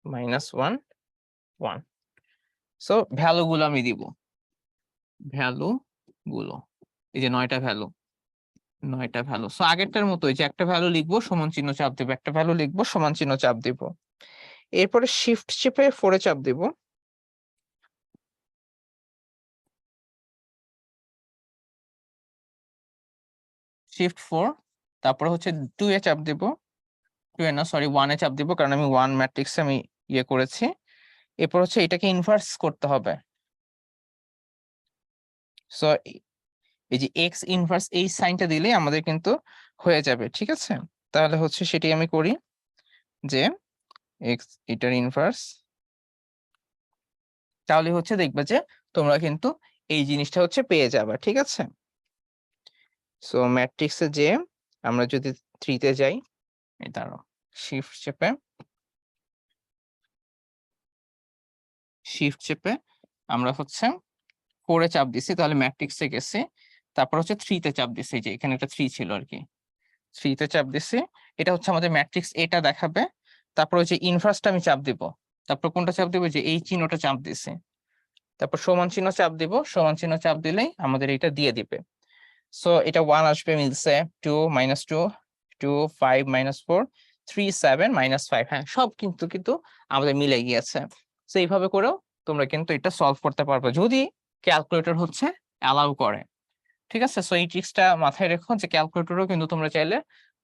-1 1। সো ভ্যালু গুলো আমি দিব, ভ্যালু গুলো এই যে 9টা ভ্যালু, 9টা ভ্যালু। সো আগেরটার মতোই যে একটা ভ্যালু লিখবো সমান চিহ্ন চাপ দিব, একটা ভ্যালু লিখবো সমান চিহ্ন চাপ দিব। এরপরে শিফট চেপে 4 এ চাপ দিব, শিফট 4, তারপরে হচ্ছে 2 এ চাপ দেব, 2 এ না সরি 1 এ চাপ দেব, কারণ আমি 1 ম্যাট্রিক্সে আমি ইয়ে করেছি। এরপর হচ্ছে এটাকে ইনভার্স করতে হবে। সো এই যে এক্স ইনভার্স এই সাইনটা দিলে আমাদের কিন্তু হয়ে যাবে, ঠিক আছে? তাহলে হচ্ছে সেটি আমি করি যে এক্স এটার ইনভার্স, তাহলে হচ্ছে দেখবে যে তোমরা কিন্তু এই জিনিসটা হচ্ছে পেয়ে যাবে, ঠিক আছে? সো ম্যাট্রিক্সে যে আমরা যদি 3 তে যাই, এই দাঁড়াও, শিফট চেপে আমরা হচ্ছে 4 এ চাপ দিছি, তাহলে ম্যাট্রিক্সে গেছি। তারপর হচ্ছে 3 তে চাপ দিছি, যে এখানে একটা 3 ছিল আর কি, 3 তে চাপ দিছি। এটা হচ্ছে আমাদের ম্যাট্রিক্স এটা দেখাবে। তারপর হচ্ছে ইনভার্সটা আমি চাপ দিব। তারপর কোনটা চাপ দিব, যে এই চিহ্নটা চাপ দিছি। তারপর সমান চিহ্ন চাপ দিব, সমান চিহ্ন চাপ দিলেই আমাদের এটা দিয়ে দিবে। সো এটা 1 আসবে, মিলছে 2 - 2 2 5 - 4 3 7 - 5। হ্যাঁ, সব কিন্তু কিন্তু আমাদের মিলে গিয়েছে। সো এইভাবে করেও তোমরা কিন্তু এটা সলভ করতে পারবে, যদি ক্যালকুলেটর হচ্ছে অ্যালাউ করে, ঠিক আছে? সো এই ট্রিক্সটা মাথায় রেখো, যে ক্যালকুলেটরও কিন্তু তোমরা চাইলে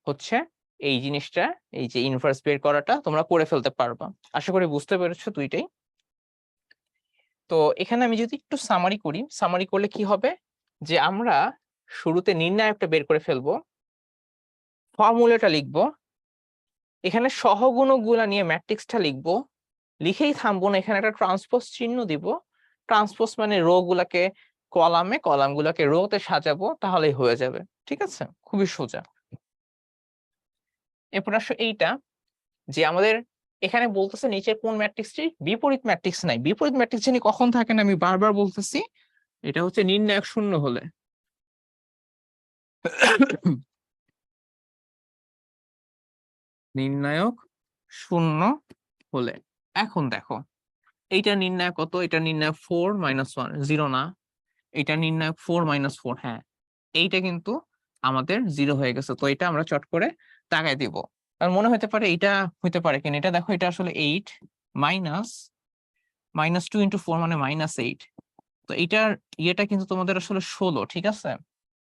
হচ্ছে এই জিনিসটা, এই যে ইনভার্স বের করাটা তোমরা করে ফেলতে পারবা। আশা করি বুঝতে পেরেছো দুইটাই। তো এখানে আমি যদি একটু সামারি করি, সামারি করলে কি হবে, যে আমরা শুরুতে নির্ণায়কটা বের করে ফেলবো, ফর্মুলাটা লিখবো, এখানে সহগুণকগুলা নিয়ে ম্যাট্রিক্সটা লিখবো, লিখেই থামবো না, এখানে একটা ট্রান্সপোজ চিহ্ন দিব। ট্রান্সপোজ মানে রো গুলাকে কলামে, কলাম গুলাকে রোতে সাজাবো, তাহলেই হয়ে যাবে, ঠিক আছে? খুবই সোজা। এরপর আসো এইটা, যে আমাদের এখানে বলতেছে নিচের কোন ম্যাট্রিক্সটি বিপরীত ম্যাট্রিক্স নাই। বিপরীত ম্যাট্রিক্স জানি কখন থাকে না, আমি বারবার বলতেছি, এটা হচ্ছে নির্ণায়ক শূন্য হলে। নির্ণায়ক শূন্য হলে। এখন দেখো, এইটা নির্ণায়ক কত, এটা নির্ণায়ক 4 - 1, 0 না। এটা নির্ণায়ক 4 - 4, হ্যাঁ, এইটা কিন্তু আমাদের 0 হয়ে গেছে। তো এটা আমরা চট করে তাকাই দিব। আর মনে হতে পারে এটা হইতে পারে কিনা, এটা দেখো, এটা আসলে 8 মাইনাস -2 × 4 মানে -8। তো এইটার ইয়েটা কিন্তু তোমাদের আসলে 16, ঠিক আছে?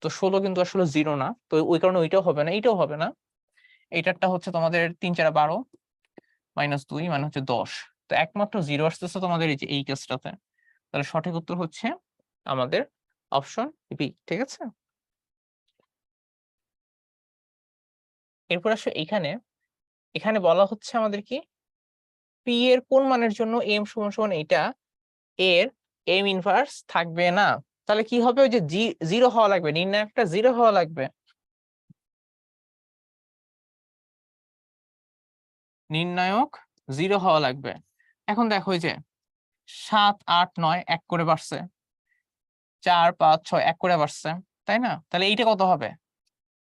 তো 16 কিন্তু আসলে 0 না, তো ওই কারণে ওইটাও হবে না, এইটাও হবে না। এইটারটা হচ্ছে তোমাদের 3 4 12 -2 মানে হচ্ছে 10। তো একমাত্র 0 আসতেছে তোমাদের এই যে এই কেসটাতে। তাহলে সঠিক উত্তর হচ্ছে আমাদের অপশন বি, ঠিক আছে? এরপর আসো এখানে, এখানে বলা হচ্ছে আমাদের কি, পি এর কোন মানের জন্য এম সমান সমান এইটা এর এম ইনভার্স থাকবে না। তাহলে কি হবে, ওই যে 0 হওয়া লাগবে, নির্ণায়কটা 0 হওয়া লাগবে, নির্ণায়ক 0 হওয়া লাগবে। এখন দেখো, ওই যে 7 8 9 এক করে বাড়ছে, 4 5 6 এক করে বাড়ছে, তাই না? তাহলে এইটা কত হবে,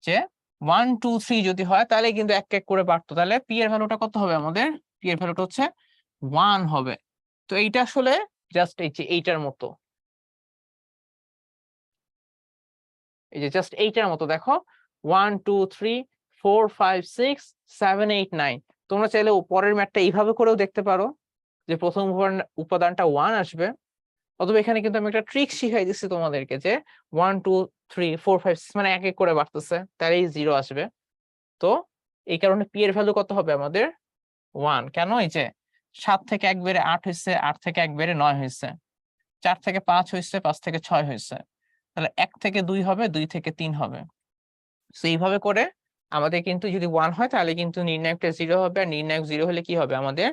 যে 1 2 3 যদি হয় তাহলে কিন্তু এক এক করে বাড়তো। তাহলে পি এর ভ্যালুটা কত হবে, আমাদের পি এর ভ্যালুটা হচ্ছে 1 হবে। তো এইটা আসলে জাস্ট এই যে এইটার মতো, এই যে জাস্ট এইটার মতো দেখো, 1 2 3 4 5 6 7 8 9। তোমরা চাইলে পরের ম্যাথটা এইভাবে করেও দেখতে পারো, যে প্রথম উপাদানটা 1 আসবে। অথবা এখানে কিন্তু আমি একটা ট্রিক শিখাই দিচ্ছি তোমাদেরকে, যে 1 2 3 4 5 6 মানে এক এক করে বাড়তেছে, তাহলেই 0 আসবে। তো এই কারণে পি এর ভ্যালু কত হবে আমাদের, 1। কেন, এই যে 7 থেকে 1 বেড়ে 8 হয়েছে, 8 থেকে 1 বেড়ে 9 হয়েছে, 4 থেকে 5 হয়েছে, 5 থেকে 6 হয়েছে। তাহলে 1 থেকে 2 হবে, 2 থেকে 3 হবে। তো এইভাবে করে আমাদের কিন্তু যদি 1 হয় তাহলে কিন্তু নির্ণায়কটা 0 হবে, আর নির্ণায়ক 0 হলে কি হবে, আমাদের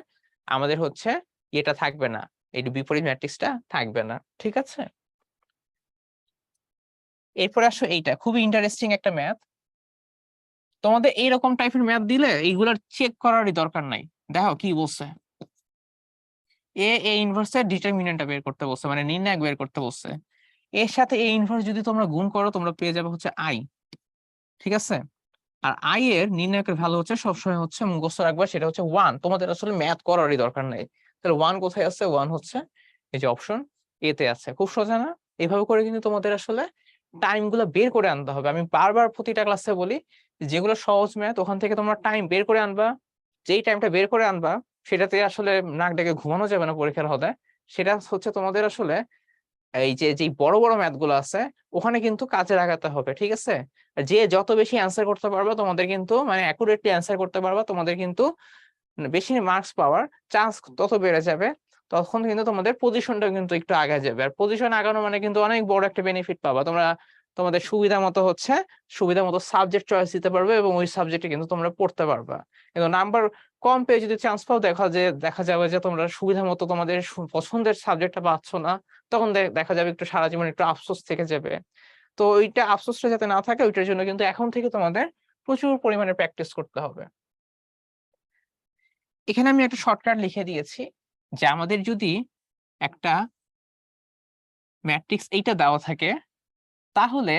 আমাদের হচ্ছে এটা থাকবে না, এই বিপরীত ম্যাট্রিক্সটা থাকবে না, ঠিক আছে? এরপর আসো, এইটা খুবই ইন্টারেস্টিং একটা ম্যাথ। তোমাদের এইরকম টাইপের ম্যাথ দিলে এইগুলার চেক করারই দরকার নাই। দেখো কি বলছে, এ ইনভার্সের ডিটারমিনেন্টটা বের করতে বলছে, মানে নির্ণায়ক বের করতে বলছে। এর সাথে এ ইনভার্স যদি তোমরা গুণ করো, তোমরা পেয়ে যাবে হচ্ছে আই, ঠিক আছে? আর আই এর নির্ণায়কের ভ্যালু হচ্ছে সবসময় হচ্ছে মুখস্থ রাখবা, সেটা হচ্ছে 1। তোমাদের আসলে ম্যাথ করারই দরকার নাই। তাহলে 1 কোথায় আছে, 1 হচ্ছে এই যে অপশন এ তে আছে। খুব সোজা না? এইভাবে করে কিন্তু তোমাদের আসলে টাইম গুলো বের করে আনতে হবে। আমি বারবার প্রতিটা ক্লাসে বলি, যেগুলো সহজ ম্যাথ ওখান থেকে তোমরা টাইম বের করে আনবা। যেই টাইমটা বের করে আনবা সেটাতে আসলে নাক ডেকে ঘুমানো যাবে না পরীক্ষার হলে। সেটা হচ্ছে তোমাদের আসলে এই যে বড় বড় ম্যাথ গুলো আছে ওখানে কিন্তু কাজে লাগাতে হবে, ঠিক আছে? আর যে যত বেশি অ্যান্সার করতে পারবে তোমাদের কিন্তু মানে অ্যাকুরেটলি অ্যান্সার করতে পারবে, তোমাদের কিন্তু বেশি মার্কস পাওয়ার চান্স তত বেড়ে যাবে। তখন কিন্তু তোমাদের পজিশনটা কিন্তু একটু আগে যাবে, আর পজিশন আগানো মানে কিন্তু অনেক বড় একটা বেনিফিট পাবা তোমরা। তোমাদের সুবিধা মতো সুবিধা মতো সাবজেক্ট চয়েস দিতে পারবে এবং ওই সাবজেক্টে কিন্তু তোমরা পড়তে পারবা। কিন্তু নাম্বার কম পেয়ে যদি চান্স পাও, দেখা যাবে যে তোমরা সুবিধা মতো তোমাদের পছন্দের সাবজেক্টটা পাচ্ছ না, তখন দেখা যাবে একটু সারা জীবন একটু আফসোস থেকে যাবে। তো ওইটা আফসোসটা যাতে না থাকে, ওইটার জন্য কিন্তু এখন থেকে তোমাদের প্রচুর পরিমাণে প্র্যাকটিস করতে হবে। এখানে আমি একটা শর্টকাট লিখে দিয়েছি যে আমাদের যদি একটা ম্যাট্রিক্স এইটা দেওয়া থাকে, তাহলে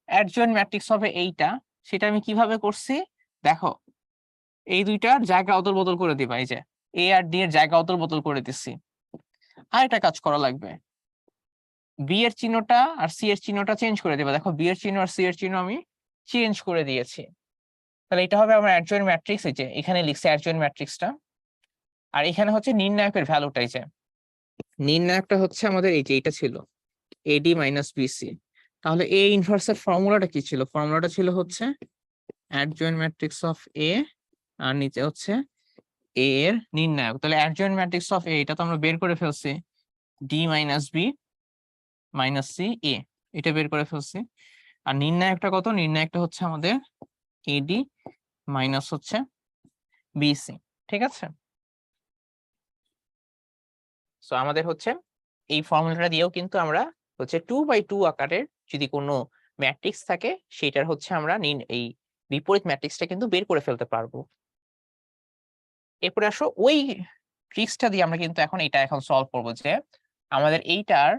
অ্যাডজয়েন্ট ম্যাট্রিক্স হবে এইটা। সেটা আমি কিভাবে করছি দেখো, এই দুইটার জায়গা অদল বদল করে দিবা, এই যে এ আর ডি এর জায়গা অদল বদল করে দিচ্ছি। আর একটা কাজ করা লাগবে, বি এর চিহ্নটা আর সি এর চিহ্নটা চেঞ্জ করে দিবা। দেখো বি এর চিহ্ন আর সি এর চিহ্ন আমি চেঞ্জ করে দিয়েছি। তাহলে এটা হবে আমার অ্যাডজয়েন্ট ম্যাট্রিক্স, এই যে এখানে লিখছি অ্যাডজয়েন্ট ম্যাট্রিক্সটা। আর এখানে হচ্ছে নির্ণায়কের ভ্যালুটাই, যে নির্ণায়কটা হচ্ছে আমাদের এই যে এটা ছিল এডি মাইনাস বিসি। তাহলে এ ইনভার্সের ফর্মুলাটা কি ছিল? ফর্মুলাটা ছিল হচ্ছে অ্যাডজয়েন্ট ম্যাট্রিক্স অফ এ, আর নিচে হচ্ছে এ এর নির্ণায়ক। তাহলে অ্যাডজয়েন্ট ম্যাট্রিক্স অফ এ এটা তো আমরা বের করে ফেলছি, D minus B minus C A, এটা বের করে ফেলছি। আর নির্ণায়কটা কত? নির্ণায়কটা হচ্ছে আমাদের এডি মাইনাস হচ্ছে বিসি, ঠিক আছে? সো আমাদের হচ্ছে এই ফর্মুলাটা দিয়েও কিন্তু আমরা হচ্ছে 2/2 আকারের যদি কোনো ম্যাট্রিক্স থাকে, সেটার হচ্ছে আমরা এই বিপরীত ম্যাট্রিক্সটা কিন্তু বের করে ফেলতে পারবো। এরপরে আসো ওই ট্রিক্সটা দিয়ে আমরা কিন্তু এখন সলভ করবো, যে আমাদের এইটার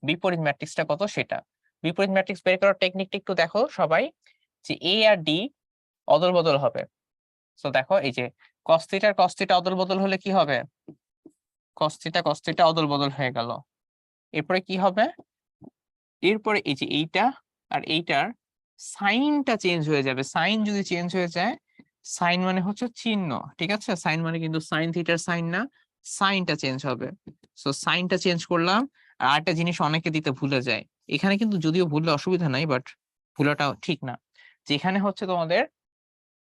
বিপরীত ম্যাট্রিক্সটা কত সেটা। বিপরীত ম্যাট্রিক্স বের করার টেকনিকটা একটু দেখো সবাই, যে এ আর ডি অদল বদল হবে। সো দেখো এই যে cos θ আর cos θ অদল বদল হলে কি হবে? cos θ অদল বদল হয়ে গেল। এরপরে কি হবে? এরপরে এই যে এইটা আর এইটার সাইনটা চেঞ্জ হয়ে যাবে। সাইন যদি চেঞ্জ হয়ে যায়, সাইন মানে হচ্ছে চিহ্ন, ঠিক আছে? সাইন মানে কিন্তু সাইন থিটার সাইন না, সাইনটা চেঞ্জ হবে। সো সাইনটা চেঞ্জ করলাম। আর আরেকটা জিনিস অনেকে দিতে ভুলে যায়, এখানে কিন্তু যদিও ভুললে অসুবিধা নাই, বাট ভুলাটা ঠিক না। যেখানে হচ্ছে তোমাদের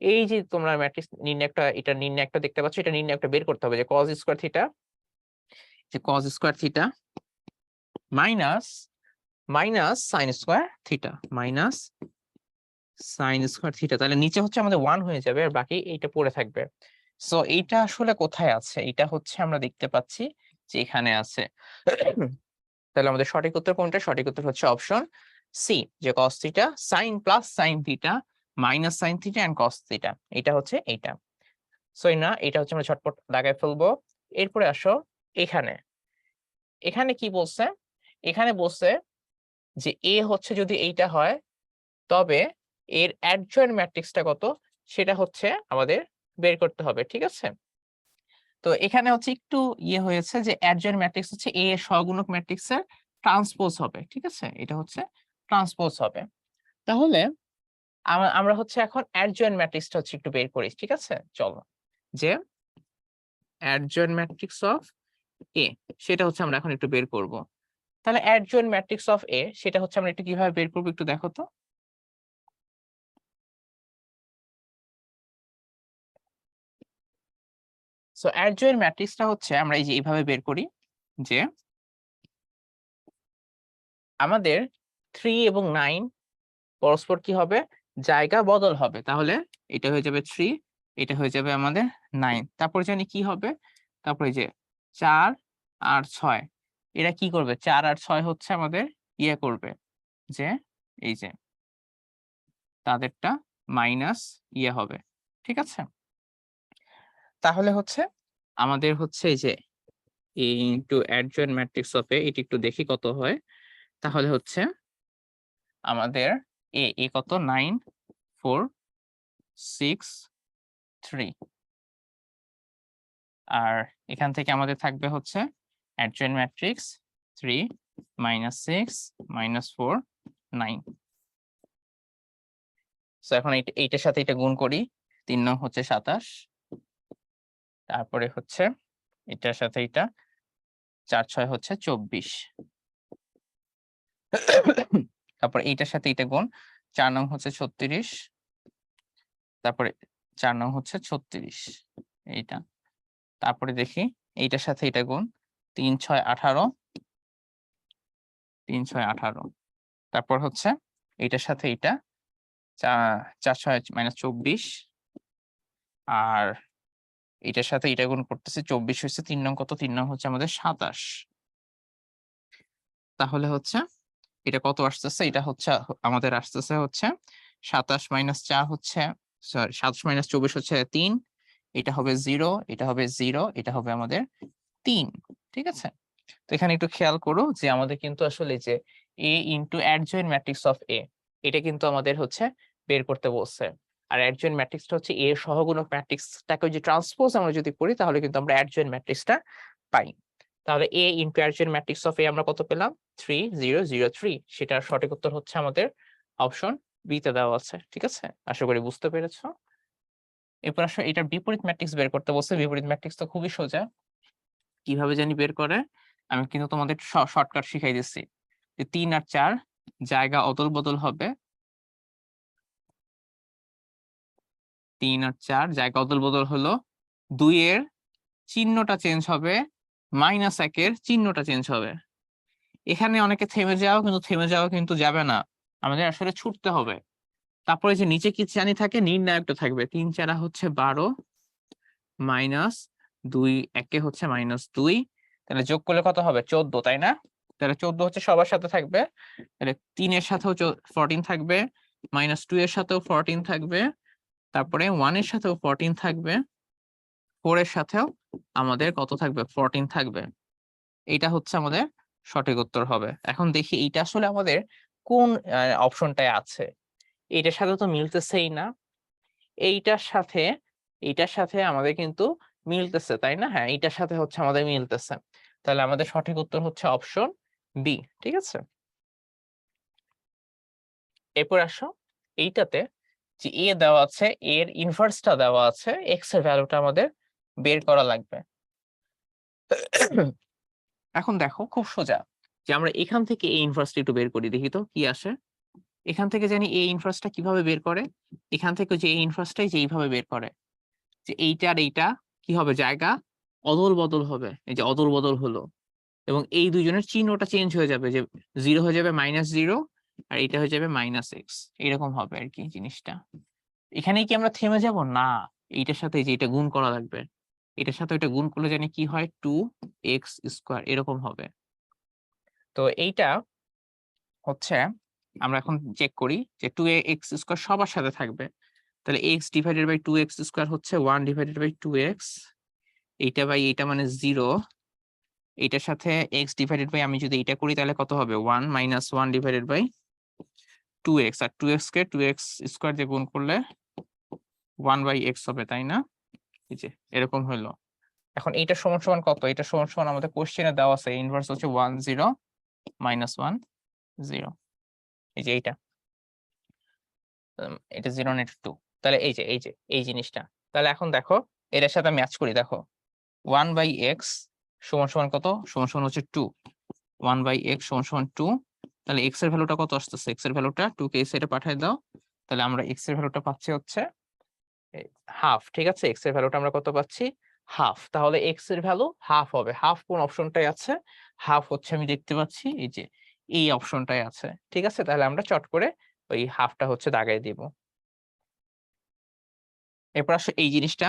এই যে তোমরা ম্যাট্রিক্স নির্ণায়কটা, এটা নির্ণায়কটা দেখতে পাচ্ছ, এটা নির্ণায়কটা বের করতে হবে, যে cos স্কয়ার থিটা, যে cos square theta minus minus sine square theta, minus sine square theta. তাহলে নিচে হচ্ছে আমাদের 1 হয়ে যাবে, আর বাকি এইটা পড়ে থাকবে। সো এইটা আসলে কোথায় আছে? এটা হচ্ছে আমরা দেখতে পাচ্ছি যে এখানে আছে। তাহলে আমাদের সঠিক উত্তর কোনটা? সঠিক উত্তর হচ্ছে অপশন সি, যে cos theta sine plus sine theta minus sine theta and cos theta, এটা হচ্ছে এইটা। সো না, এটা হচ্ছে আমরা ঝটপট লাগাই ফেলবো। এরপরে আসো এখানে, এখানে কি বলছে? এখানে বলছে যে এ হচ্ছে যদি এইটা হয়, তবে এর অ্যাডজয়েন্ট ম্যাট্রিক্সটা কত সেটা হচ্ছে আমাদের বের করতে হবে, ঠিক আছে? তো এখানে হচ্ছে একটু হয়েছে, যে অ্যাডজয়েন্ট ম্যাট্রিক্স হচ্ছে এ এর সহগুণক ম্যাট্রিক্সের ট্রান্সপোজ হবে, ঠিক আছে? এটা হচ্ছে ট্রান্সপোজ হবে। তাহলে আমরা হচ্ছে এখন অ্যাডজয়েন্ট ম্যাট্রিক্সটা হচ্ছে একটু বের করি, ঠিক আছে? চলো, যে অ্যাডজয়েন্ট ম্যাট্রিক্স অফ এ সেটা হচ্ছে আমরা এখন একটু বের করব। তাহলে অ্যাডজয়েন্ট ম্যাট্রিক্স অফ এ সেটা হচ্ছে আমরা একটু কিভাবে বের করব একটু দেখো তো। সো অ্যাডজয়েন্ট ম্যাট্রিক্সটা হচ্ছে আমরা এই যে এইভাবে বের করি, যে আমাদের 3 এবং 9 পরস্পর কি হবে? জায়গা বদল হবে। তাহলে এটা হয়ে যাবে 3, এটা হয়ে যাবে আমাদের 9। তারপর জানি কি হবে? তারপরে যে 4 আর 6, এরা কি করবে? 4 আর 6 হচ্ছে আমাদের করবে, যে এই যে তাদেরটা মাইনাস হবে, ঠিক আছে? তাহলে হচ্ছে আমাদের হচ্ছে এই যে এ ইনটু অ্যাডজয়েন্ট ম্যাট্রিক্স অফ এ, এটা একটু দেখি কত হয়। তাহলে হচ্ছে আমাদের এ কত? 9 4 6 3। আর এখান থেকে আমাদের থাকবে হচ্ছে adjoint matrix 3 minus 6 minus 4 9। So এখন এইটার সাথে এটা গুণ করি, 3 নং হচ্ছে 27, তারপরে হচ্ছে এটার সাথে এটা 4 6 হচ্ছে 24। তারপর এইটার সাথে এটা গুণ, 4 নং হচ্ছে 36, তারপরে 4 নং হচ্ছে 36 এইটা। তারপরে দেখি এইটার সাথে এটা গুণ, 3 6 18, 3 6 18। তারপর হচ্ছে এইটার সাথে এইটা 4 6 -24, আর এটার সাথে এটা গুণ করতেছি, 24 হচ্ছে 3 নং কত, 3 নং হচ্ছে আমাদের 27। তাহলে হচ্ছে এটা কত আসতেছে, এটা হচ্ছে আমাদের আসতেছে হচ্ছে 27 - 4 হচ্ছে, সরি 27 - 24 হচ্ছে 3, এটা হবে 0, এটা হবে 0, এটা হবে আমাদের 3। ঠিক আছে? তো এখানে একটু খেয়াল করো যে আমাদের কিন্তু আসলে যে A into adjoint matrix of A, এটা কিন্তু আমাদের হচ্ছে বের করতে বলছে। আর অ্যাডজয়েন্ট ম্যাট্রিক্সটা হচ্ছে A সহগুণক ম্যাট্রিক্সটাকে যে ট্রান্সপোজ আমরা যদি করি তাহলে কিন্তু আমরা অ্যাডজয়েন্ট ম্যাট্রিক্সটা পাই। তাহলে A into adjoint matrix of A আমরা কত পেলাম? 3 0 0 3। সেটার সঠিক উত্তর হচ্ছে আমাদের অপশন বি তে দেওয়া আছে। ঠিক আছে? আশা করি বুঝতে পেরেছো। এরপর আসলে এটার বিপরীত ম্যাট্রিক্স বের করতে বলছে। বিপরীত ম্যাট্রিক্স তো খুবই সোজা। কিভাবে জানি বের করে? আমি কিন্তু তোমাদের শর্টকাট শিখাই দিচ্ছি। যে 3 আর 4 জায়গা অদল-বদল হবে। 3 আর 4 জায়গা অদল-বদল হলো। 2 এর চিহ্নটা চেঞ্জ হবে, -1 এর চিহ্নটা চেঞ্জ হবে। এখানে অনেকে থেমে যাও, কিন্তু থেমে যাওয়া কিন্তু যাবে না। আমাদের আসলে ছুটতে হবে। তারপরে যে নিচে কি জানি থাকে, নির্ণায়কটা থাকবে। 3 4 হচ্ছে 12, -2 একে হচ্ছে -2। তাহলে যোগ করলে কত হবে? 14, তাই না? তাহলে 14 হচ্ছে সবার সাথে থাকবে। তাহলে 3 এর সাথেও 14 থাকবে, -2 এর সাথেও 14 থাকবে, তারপরে 1 এর সাথেও 14 থাকবে, 4 এর সাথেও আমাদের কত থাকবে? 14 থাকবে। এইটা হচ্ছে আমাদের সঠিক উত্তর হবে। এখন দেখি এইটা আসলে আমাদের কোন অপশনটায় আছে। এইটার সাথে তো মিলতেছেই না। এইটার সাথে এইটার সাথে আমাদের কিন্তু মিলতেছে, তাই না? হ্যাঁ, এইটার সাথে হচ্ছে আমাদের মিলতেছে। তাহলে আমাদের সঠিক উত্তর হচ্ছে অপশন বি। ঠিক আছে? এরপর আসো এইটাতে যে এ দেওয়া আছে, এর ইনভার্সটা দেওয়া আছে, এক্স এর ভ্যালুটা আমাদের বের করা লাগবে। এখন দেখো খুব সোজা যে আমরা এখান থেকে এই ইনভার্সটা একটু বের করি, দেখি তো কি আসে। এখান থেকে জানি এই ইনভার্সটা কিভাবে বের করে, এখান থেকে যে এই ইনভার্সটাই যে এইভাবে বের করে, যে এইটা আর এইটা কি হবে? জায়গা অদল বদল হবে। এই যে অদল বদল হলো, এবং এই দুইজনের চিহ্নটা চেঞ্জ হয়ে যাবে, যে 0 হয়ে যাবে -0, আর এটা হয়ে যাবে -x। এরকম হবে আর কি জিনিসটা। এখানেই কি আমরা থেমে যাব? না, এইটার সাথে যে এটা গুণ করা লাগবে। এটার সাথে এটা গুণ করলে জানি কি হয়? 2x² এরকম হবে। তো এইটা হচ্ছে আমরা এখন চেক করি যে 2x² সবার সাথে থাকবে। তাহলে x ডিভাইডেড বাই 2x² হচ্ছে 1 ডিভাইডেড বাই 2x। এইটা বাই এইটা মানে 0। এইটার সাথে x ডিভাইডেড বাই আমি যদি এটা করি তাহলে কত হবে? 1 - 1 divided by 2x, R 2x K 2x² দিয়ে গুণ করলে 1/x হবে, তাই না? এই যে এরকম হলো। এখন এইটা সমান সমান কত? এটা সমান সমান আমাদের কোশ্চেনে দেওয়া আছে, ইনভার্স হচ্ছে 1 0 - 1 0। এই যে এইটা এটা 0 না, এটা 2। তাহলে এই যে এই জিনিসটা। তাহলে এখন দেখো এটার সাথে ম্যাচ করি, দেখো 1/x সমান সমান কত? সমান সমান হচ্ছে 2। 1/x সমান সমান 2। তাহলে x এর ভ্যালুটা কত আসতেছে? x এর ভ্যালুটা 2 কে এই সাইডে পাঠিয়ে দাও। তাহলে আমরা x এর ভ্যালুটা পাচ্ছি হচ্ছে হাফ। ঠিক আছে? x এর ভ্যালুটা আমরা কত পাচ্ছি? হাফ। তাহলে x এর ভ্যালু হাফ হবে। হাফ কোন অপশনটায় আছে? হাফ হচ্ছে আমি দেখতে পাচ্ছি এই যে এই অপশনটায় আছে। ঠিক আছে? তাহলে আমরা চট করে ওই হাফটা হচ্ছে দাগায় দিব। এরপর আসো এই জিনিসটা।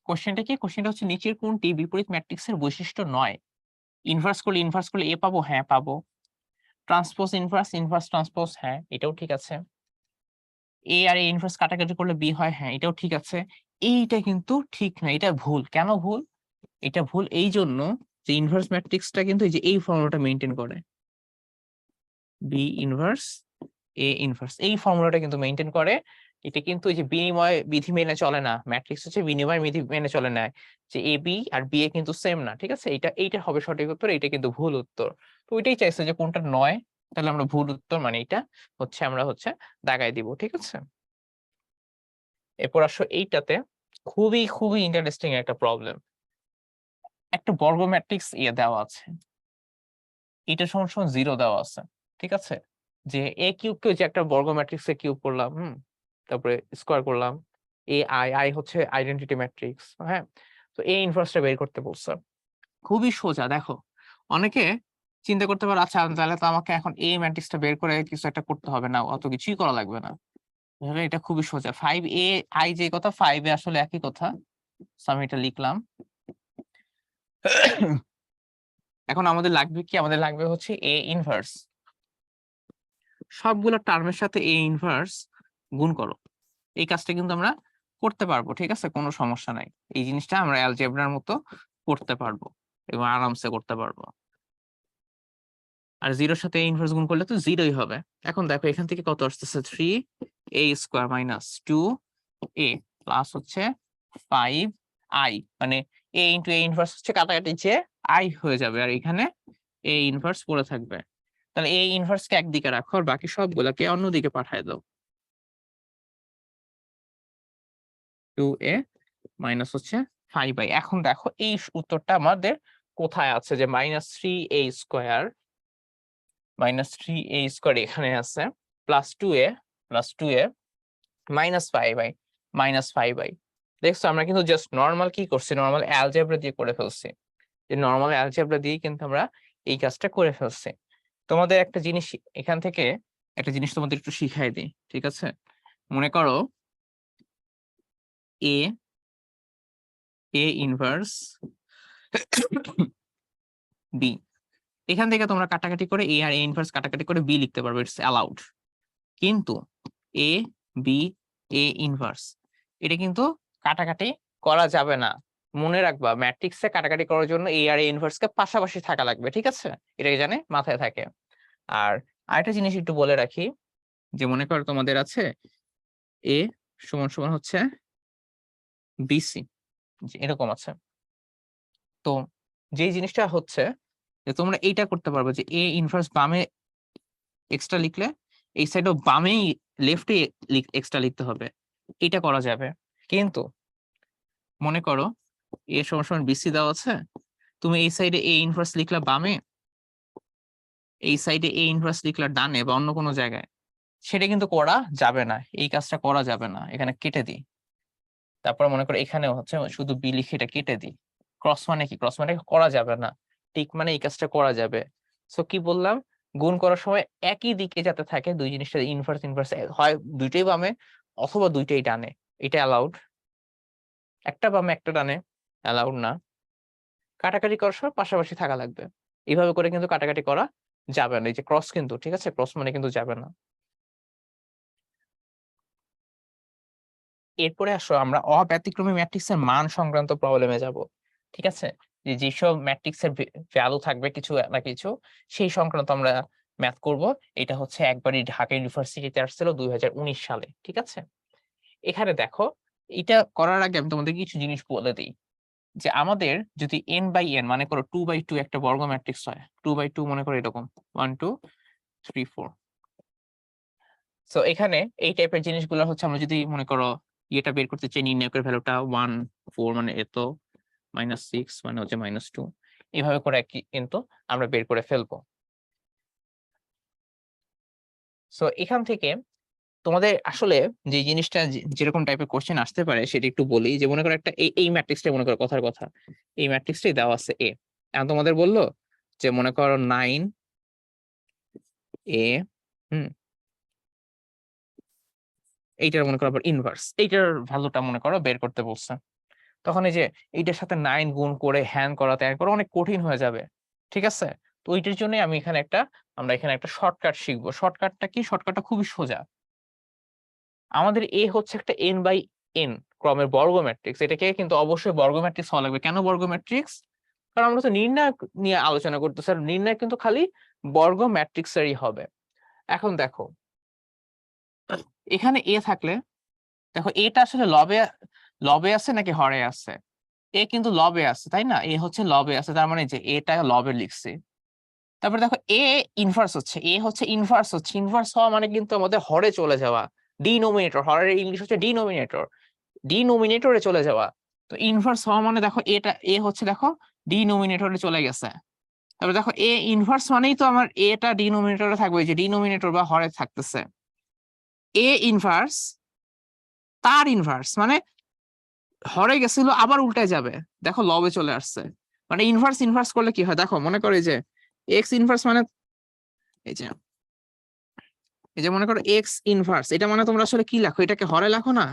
কোশ্চেনটা কি? কোশ্চেনটা হচ্ছে নিচের কোনটি বিপরীত ম্যাট্রিক্সের বৈশিষ্ট্য নয়? ইনভার্স করলে এ পাবো? হ্যাঁ, পাবো। ট্রান্সপোজ ইনভার্স, ইনভার্স ট্রান্সপোজ, হ্যাঁ, এটাও ঠিক আছে। এ আর এ ইনভার্স কাটাকাটি করলে বি হয়, হ্যাঁ, এটাও ঠিক আছে। এইটা কিন্তু ঠিক না, এটা ভুল। কেন ভুল? এটা ভুল এইজন্য যে ইনভার্স ম্যাট্রিক্সটা কিন্তু এই যে এই ফর্মুলাটা মেইনটেইন করে। বি ইনভার্স এ ইনভার্স এই ফর্মুলাটা কিন্তু মেইনটেইন করে। এটা কিন্তু এই যে বিনিময় বিধি মেনে চলে না। ম্যাট্রিক্স হচ্ছে বিনিময় বিধি মেনে চলে না। যে A B R B A কিন্তু সেম না। ঠিক আছে? এইটা হবে সঠিক উত্তর, এইটা কিন্তু ভুল উত্তর। তো ওইটাই চাইছে যে কোনটা নয়, তাহলে আমরা ভুল উত্তর মানে এইটা হচ্ছে আমরা হচ্ছে দাগায় দিব। ঠিক আছে? এরপর আসো এইটাতে খুবই ইন্টারেস্টিং একটা প্রবলেম। একটা বর্গ ম্যাট্রিক্স দেওয়া আছে, এটা সমান সমান 0 দেওয়া আছে, ঠিক আছে? যে a কিউবকে যে একটা বর্গ ম্যাট্রিক্সে কিউব করলাম, তারপরে স্কয়ার করলাম, আই হচ্ছে আইডেন্টিটি ম্যাট্রিক্স, হ্যাঁ? তো a ইনভার্সটা বের করতে বলছে। খুবই সোজা, দেখো। অনেকে চিন্তা করতে পারে, আচ্ছা তাহলে তো আমাকে এখন a ম্যাট্রিক্সটা বের করে কিছু একটা করতে হবে না, অত কিছুই করা লাগবে না। আসলে এটা খুবই সোজা। 5a i যে কথা, 5a আসলে একই কথা। সো আমি এটা লিখলাম। এখন আমাদের লাগবে কি? আমাদের লাগবে হচ্ছে a ইনভার্স। সবগুলো টার্মের সাথে a ইনভার্স গুণ করো। এই কাজটা কিন্তু আমরা করতে পারবো, ঠিক আছে? কোনো সমস্যা নাই। এই জিনিসটা আমরা অ্যালজেব্রার মতো করতে পারবো এবং আরামসে করতে পারবো। আর 0 এর সাথে a ইনভার্স গুণ করলে তো 0ই হবে। এখন দেখো এখান থেকে কত আসতেছে, 3a square minus 2a plus হচ্ছে 5i, মানে a ইনটু a ইনভার্স হচ্ছে কাটাকাটি যে i হয়ে যাবে, আর এখানে a ইনভার্স পড়ে থাকবে। তাহলে a ইনভার্স কে একদিকে রাখো আর বাকি সবগুলোকে অন্যদিকে পাঠিয়ে দাও। 2a মাইনাস হচ্ছে 5i। এখন দেখো এই উত্তরটা আমাদের কোথায় আছে, যে -3a স্কয়ার এখানে আছে, প্লাস 2a মাইনাস 5i। দেখছো আমরা কিন্তু জাস্ট নর্মাল কি করছি, নর্মাল অ্যালজেব্রা দিয়ে করে ফেলছি। যে নর্মাল অ্যালজেব্রা দিয়ে কিন্তু আমরা এই কাজটা করে ফেলছি। তোমাদের একটা জিনিস এখান থেকে, একটা জিনিস তোমাদের একটু শিখাই দিই, ঠিক আছে? মনে করো a ইনভার্স b, এখান থেকে তোমরা কাটাকাটি করে a আর a ইনভার্স কাটাকাটি করে b লিখতে পারবে, ইটস অ্যালাউড। কিন্তু a b a ইনভার্স এটা কিন্তু কাটাকাটি করা যাবে না। মনে রাখবা, ম্যাট্রিক্সে কাটাকাটি করার জন্য a আর a ইনভার্স কে পাশাপাশি থাকা লাগবে, ঠিক আছে? এটা জানে মাথায় থাকে। আর আরেকটা জিনিস একটু বলে রাখি, যে মনে করো তোমাদের আছে a সমান সমান হচ্ছে bc, এরকম আছে। তো যে জিনিসটা হচ্ছে যে তোমরা এইটা করতে পারবে, যে a ইনভার্স বামে এক্সট্রা লিখলে এই সাইডও বামেই লেফটে এক্সট্রা লিখতে হবে, এটা করা যাবে। কিন্তু মনে করো a সমান সমান বিসি দেওয়া আছে, তুমি এই সাইডে a ইনভার্স লিখলা বামে, এই সাইডে a ইনভার্স লিখলা ডানে বা অন্য কোনো জায়গায়, সেটা কিন্তু করা যাবে না। এই কাজটা করা যাবে না, এখানে কেটে দিই। তারপর মনে করো এখানেও হচ্ছে শুধু বি লিখে এটা কেটে দিই। ক্রস মানে কি? ক্রস মানে করা যাবে না। টিক মানে এই কাজটা করা যাবে। সো কি বললাম, গুণ করার সময় একই দিকে যাতে থাকে দুই জিনিসটা, ইনভার্স ইনভার্স হয় দুইটাই বামে অথবা দুইটাই ডানে, এটা অ্যালাউড। একটা বামে একটা ডানে অ্যালাউড না। কাটাকাটি করার সময় পাশাপাশি থাকা লাগবে। এইভাবে করে কিন্তু কাটাকাটি করা যাবে না। এই যে ক্রস কিন্তু, ঠিক আছে? ক্রস মানে কিন্তু যাবে না। এরপরে আসো আমরা অব্যতিক্রমী ম্যাট্রিক্সের মান সংক্রান্ত প্রবলেমে যাব, ঠিক আছে? যে যেসব ম্যাট্রিক্সের ভ্যালু থাকবে কিছু না কিছু, সেই সংক্রান্ত আমরা ম্যাথ করব। এটা হচ্ছে একবারই ঢাকা ইউনিভার্সিটিতে আসছিল 2019 সালে, ঠিক আছে? এখানে দেখো, এটা করার আগে আমি তোমাদের কিছু জিনিস বলে দিই। যে আমাদের যদি n/n মানে করো 2/2 একটা বর্গ ম্যাট্রিক্স হয়, 2/2 মনে করো এরকম 1 2 3 4। সো এখানে এই টাইপের জিনিসগুলো হচ্ছে আমরা যদি মনে করো ইয়েটা বের করতে চাই, নির্ণায়কের ভ্যালুটা 1 4 মানে এত, -6 মানে হচ্ছে -2, এভাবে করে কিন্তু আমরা বের করে ফেলবো। সো এখান থেকে তোমাদের আসলে যে জিনিসটা যেরকম টাইপের কোশ্চেন আসতে পারে সেটা একটু বলি। যে মনে করো একটা এই ম্যাট্রিক্সটা মনে করো, কথার কথা এই ম্যাট্রিক্সটাই দেওয়া আছে a। এখন তোমাদের বললো যে মনে করো 9a, এইটার মনে করো আবার ইনভার্স, এইটার ভ্যালুটা মনে করো বের করতে বলছে। তখন এই যে এইটার সাথে 9 গুণ করে হ্যান করা ত্যান করা অনেক কঠিন হয়ে যাবে, ঠিক আছে? তো ওইটার জন্য আমরা এখানে একটা শর্টকাট শিখবো। শর্টকাটটা কি? শর্টকাটটা খুবই সোজা। আমাদের এ হচ্ছে একটা n/n ক্রমের বর্গ ম্যাট্রিক্স। এটাকে কিন্তু অবশ্যই বর্গ ম্যাট্রিক্স হওয়া লাগবে। কেন বর্গ ম্যাট্রিক্স? কারণ আমরা তো নির্ণায়ক নিয়ে আলোচনা করতেছি, আর নির্ণায়ক কিন্তু খালি বর্গ ম্যাট্রিক্সেরই হবে। এখন দেখো এখানে এ থাকলে, দেখো এটা আসলে লবে লবে আছে নাকি হরে আছে? এ কিন্তু লবে আছে, তাই না? এ হচ্ছে লবে আছে, তার মানে যে এটা লবে লিখছি। তারপরে দেখো এ ইনভার্স হচ্ছে, ইনভার্স হওয়া মানে কিন্তু আমাদের হরে চলে যাওয়া, ডিনোমিনেটর। হরের ইংলিশ হচ্ছে ডিনোমিনেটরে চলে যাওয়া। তো ইনভার্স হওয়া মানে দেখো এটা এ হচ্ছে দেখো ডিনোমিনেটরে চলে গেছে। তারপর দেখো এ ইনভার্স মানেই তো আমার এটা ডিনোমিনেটরে থাকবে, যে ডিনোমিনেটর বা হরে থাকতেছে। এ ইনভার্স তার ইনভার্স মানে হরে গেছিল আবার উল্টায় যাবে, দেখো লবে চলে আসছে। মানে ইনভার্স ইনভার্স করলে কি হয় দেখো, মনে করো এই যে এক্স ইনভার্স মানে এই যে মনে করো এক্স ইনভার্স, এটা মানে তোমরা আসলে কি লেখো, এটাকে হরে লেখো না,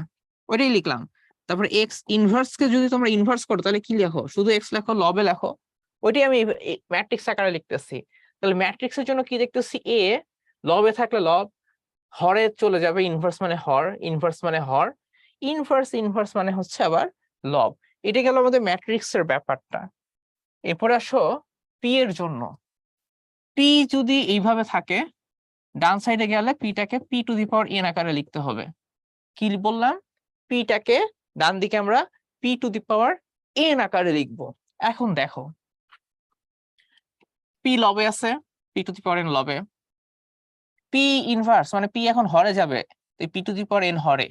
ওইটাই লিখলাম। তারপরে এক্স ইনভার্স কে যদি তোমরা ইনভার্স করো তাহলে কি লেখো, শুধু এক্স লেখো, লবে লেখো। ওইটাই আমি ম্যাট্রিক্স আকারে লিখতেছি। তাহলে ম্যাট্রিক্সের জন্য কি দেখতেছি, এ লবে থাকলে লব, হরে চলে যাবে, ইনভার্স মানে হর, ইনভার্স মানে হর, ইনভার্স ইনভার্স মানে হচ্ছে আবার লব। এটা গেল আমাদের ম্যাট্রিক্সের ব্যাপারটা। এরপরে আসো পি এর জন্য। পি যদি এইভাবে থাকে, ডান সাইডে গেলে পিটাকে P to the power N আকারে লিখতে হবে। কি বললাম, পিটাকে ডান দিকে আমরা P to the power N আকারে লিখবো। এখন দেখো পি লবে আছে, P to the power N লবে, পি ইনভার্স মানে পি এখন হরে যাবে, তাই P to the power N হরে।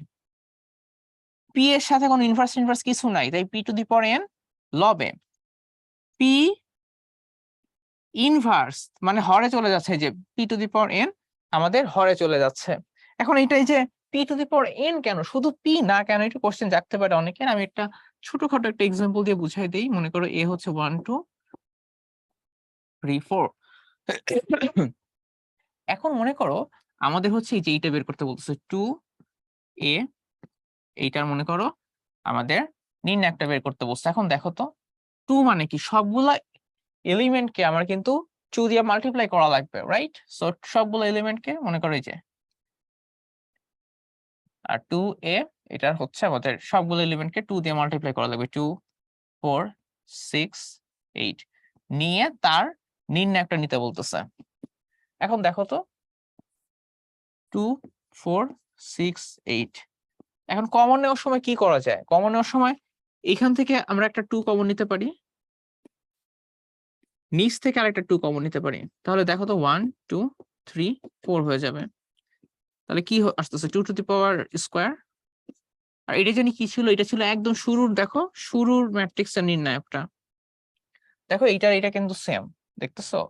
পি এর সাথে কোনো ইনভার্স ইনভার্স কিছু নাই, তাই P to the power N লবে। পি ইনভার্স মানে হরে চলে যাচ্ছে, যে P to the power N আমাদের হরে চলে যাচ্ছে। এখন এইটাই যে P to the power N কেন, শুধু পি না কেন, একটু কোশ্চেন জাগতে পারে অনেকের। আমি একটা ছোটখাটো একটা এক্সাম্পল দিয়ে বুঝাই দিই। মনে করো এ হচ্ছে 1 2 3 4। এখন মনে করো আমাদের হচ্ছে এই যে এইটা বের করতে বলতেছে 2 এ, এইটার মনে করো আমাদের নির্ণয় একটা বের করতে বলছে। এখন দেখো তো 2 মানে কি, সবগুলা এলিমেন্টকে আমার কিন্তু 2 দিয়ে মাল্টিপ্লাই করা লাগবে, রাইট? সো সবগুলো এলিমেন্টকে মনে করো এই যে, আর 2 এ এটার হচ্ছে আমাদের সবগুলো এলিমেন্টকে 2 দিয়ে মাল্টিপ্লাই করা লাগবে, 2 4 6 8 নিয়ে তার নির্ণয় একটা নিতে বলতেছে। এখন দেখো তো 2 4 6 8, এখন কমন নেওয়ার সময় কি করা যায়, কমন নেওয়ার সময় এখান থেকে আমরা একটা 2 কমন নিতে পারি, নিচ থেকে আরেকটা 2 কমন নিতে পারি। তাহলে দেখো তো 1 2 3 4 হয়ে যাবে। তাহলে কি আসতেছে 2 টু দি পাওয়ার স্কয়ার। আর এটা জানি কি ছিল, এটা ছিল একদম শুরুর, দেখো শুরুর ম্যাট্রিক্সের নির্ণায়কটা। দেখো এটা কিন্তু সেম, দেখতেছো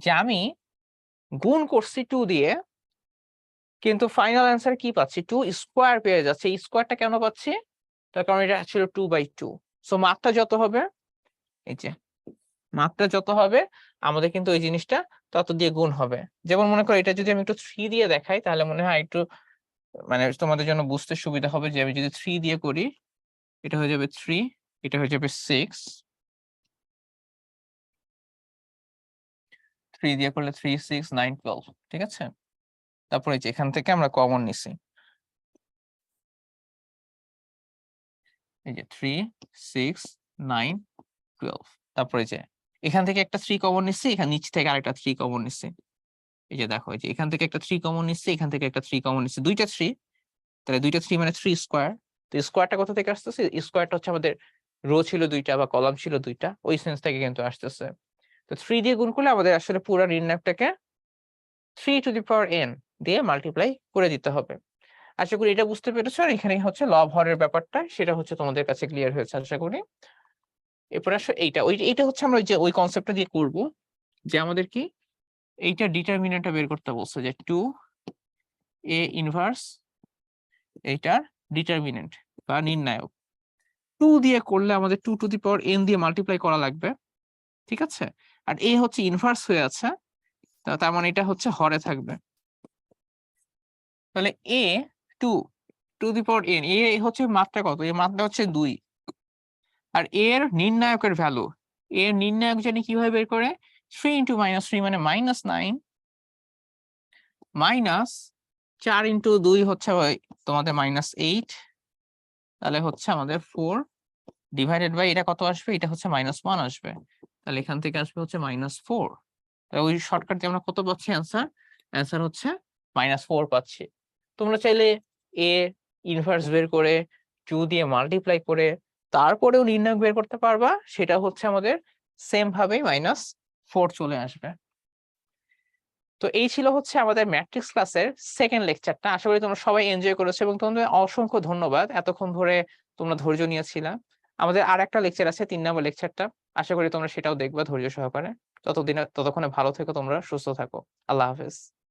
যে আমি গুণ করছি 2 দিয়ে, কিন্তু ফাইনাল অ্যান্সার কি পাচ্ছি, 2 স্কয়ার পেয়ে যাচ্ছে। এই স্কয়ারটা কেন পাচ্ছি, তার কারণ এটা ছিল 2/2। সো মাত্রা যত হবে, এই যে মাত্রা যত হবে আমাদের কিন্তু ওই জিনিসটা তত দিয়ে গুণ হবে। যেমন মনে করো এটা যদি আমি একটু 3 দিয়ে দেখাই, তাহলে মনে হয় একটু মানে তোমাদের জন্য বুঝতে সুবিধা হবে। যে আমি যদি 3 দিয়ে করি, এটা হয়ে যাবে 3, এটা হয়ে যাবে 6, 3 দিয়ে করলে 3 6 9 12, ঠিক আছে? তারপরে এই যে এখান থেকে আমরা কমন নিছি, এই যে 3 6 9 12। তারপরে যে এখান থেকে একটা 3 কমন নিচ্ছি, এখানে নিচ থেকে আরেকটা 3 কমন নিচ্ছি। এই যে দেখো, এই যে এখান থেকে একটা 3 কমন নিচ্ছি, এখান থেকে একটা 3 কমন নিচ্ছি, দুইটা 3। তাহলে দুইটা 3 মানে 3 স্কয়ার। তো স্কয়ারটা কোথা থেকে আসতেছে, স্কয়ারটা হচ্ছে আমাদের রো ছিল দুইটা বা কলাম ছিল দুইটা, ওই সেন্স থেকে কিন্তু আসতেছে। তো 3 দিয়ে গুণ করলে আমাদের আসলে পুরো নির্ণায়কটাকে 3 টু দি পাওয়ার n দিয়ে মাল্টিপ্লাই করে দিতে হবে। আশা করি এটা বুঝতে পেরেছো। আর এখানে হচ্ছে লব হরের ব্যাপারটা, সেটা হচ্ছে তোমাদের কাছে ক্লিয়ার হয়েছে আশা করি। এরপর আসো এইটা হচ্ছে আমরা ওই কনসেপ্টটা দিয়ে করব, যে আমাদের কি এইটা ডিটারমিনেন্টটা বের করতে বলছে, যে 2 a ইনভার্স এইটার ডিটারমিনেন্ট বা নির্ণায়ক। 2 দিয়ে করলে আমাদের 2 টু দি পাওয়ার n দিয়ে মাল্টিপ্লাই করা লাগবে, ঠিক আছে? আর a হচ্ছে ইনভার্স হয়ে আছে, তার মানে এটা হচ্ছে হরে থাকবে। তাহলে a 2 two the power n, a হচ্ছে মাত্রা কত, এর মাত্রা হচ্ছে 2। আর এর নির্ণায়কের ভ্যালু, এর নির্ণায়ক জানি কিভাবে বের করে, 3 ইন্টু -3 মানে -9, মাইনাস 4 ইন্টু 2 হচ্ছে তোমাদের -8, তাহলে হচ্ছে আমাদের 4 ডিভাইডেড বাই এটা কত আসবে, এটা হচ্ছে -1 আসবে। তাহলে এখান থেকে আসবে হচ্ছে -4। তাহলে ওই শর্টকাট দিয়ে আমরা কত পাচ্ছি অ্যান্সার, অ্যান্সার হচ্ছে -4 পাচ্ছি। তোমরা চাইলে এ ইনভার্স বের করে 2 দিয়ে মাল্টিপ্লাই করে তারপরেও নির্ণায়ক বের করতে পারবা, সেটা হচ্ছে আমাদের সেম ভাবেই -4 চলে আসবে। তো এই ছিল হচ্ছে আমাদের ম্যাট্রিক্স ক্লাসের সেকেন্ড লেকচারটা। আশা করি তোমরা সবাই এনজয় করেছো এবং তোমাদের অসংখ্য ধন্যবাদ এতক্ষণ ধরে তোমরা ধৈর্য নিয়েছিলা। আমাদের আরেকটা লেকচার আছে ৩ নম্বর লেকচারটা। আশা করি তোমরা সেটাও দেখবা ধৈর্য সহকারে। ততক্ষণে ভালো থেকো তোমরা, সুস্থ থাকো। আল্লাহ হাফেজ।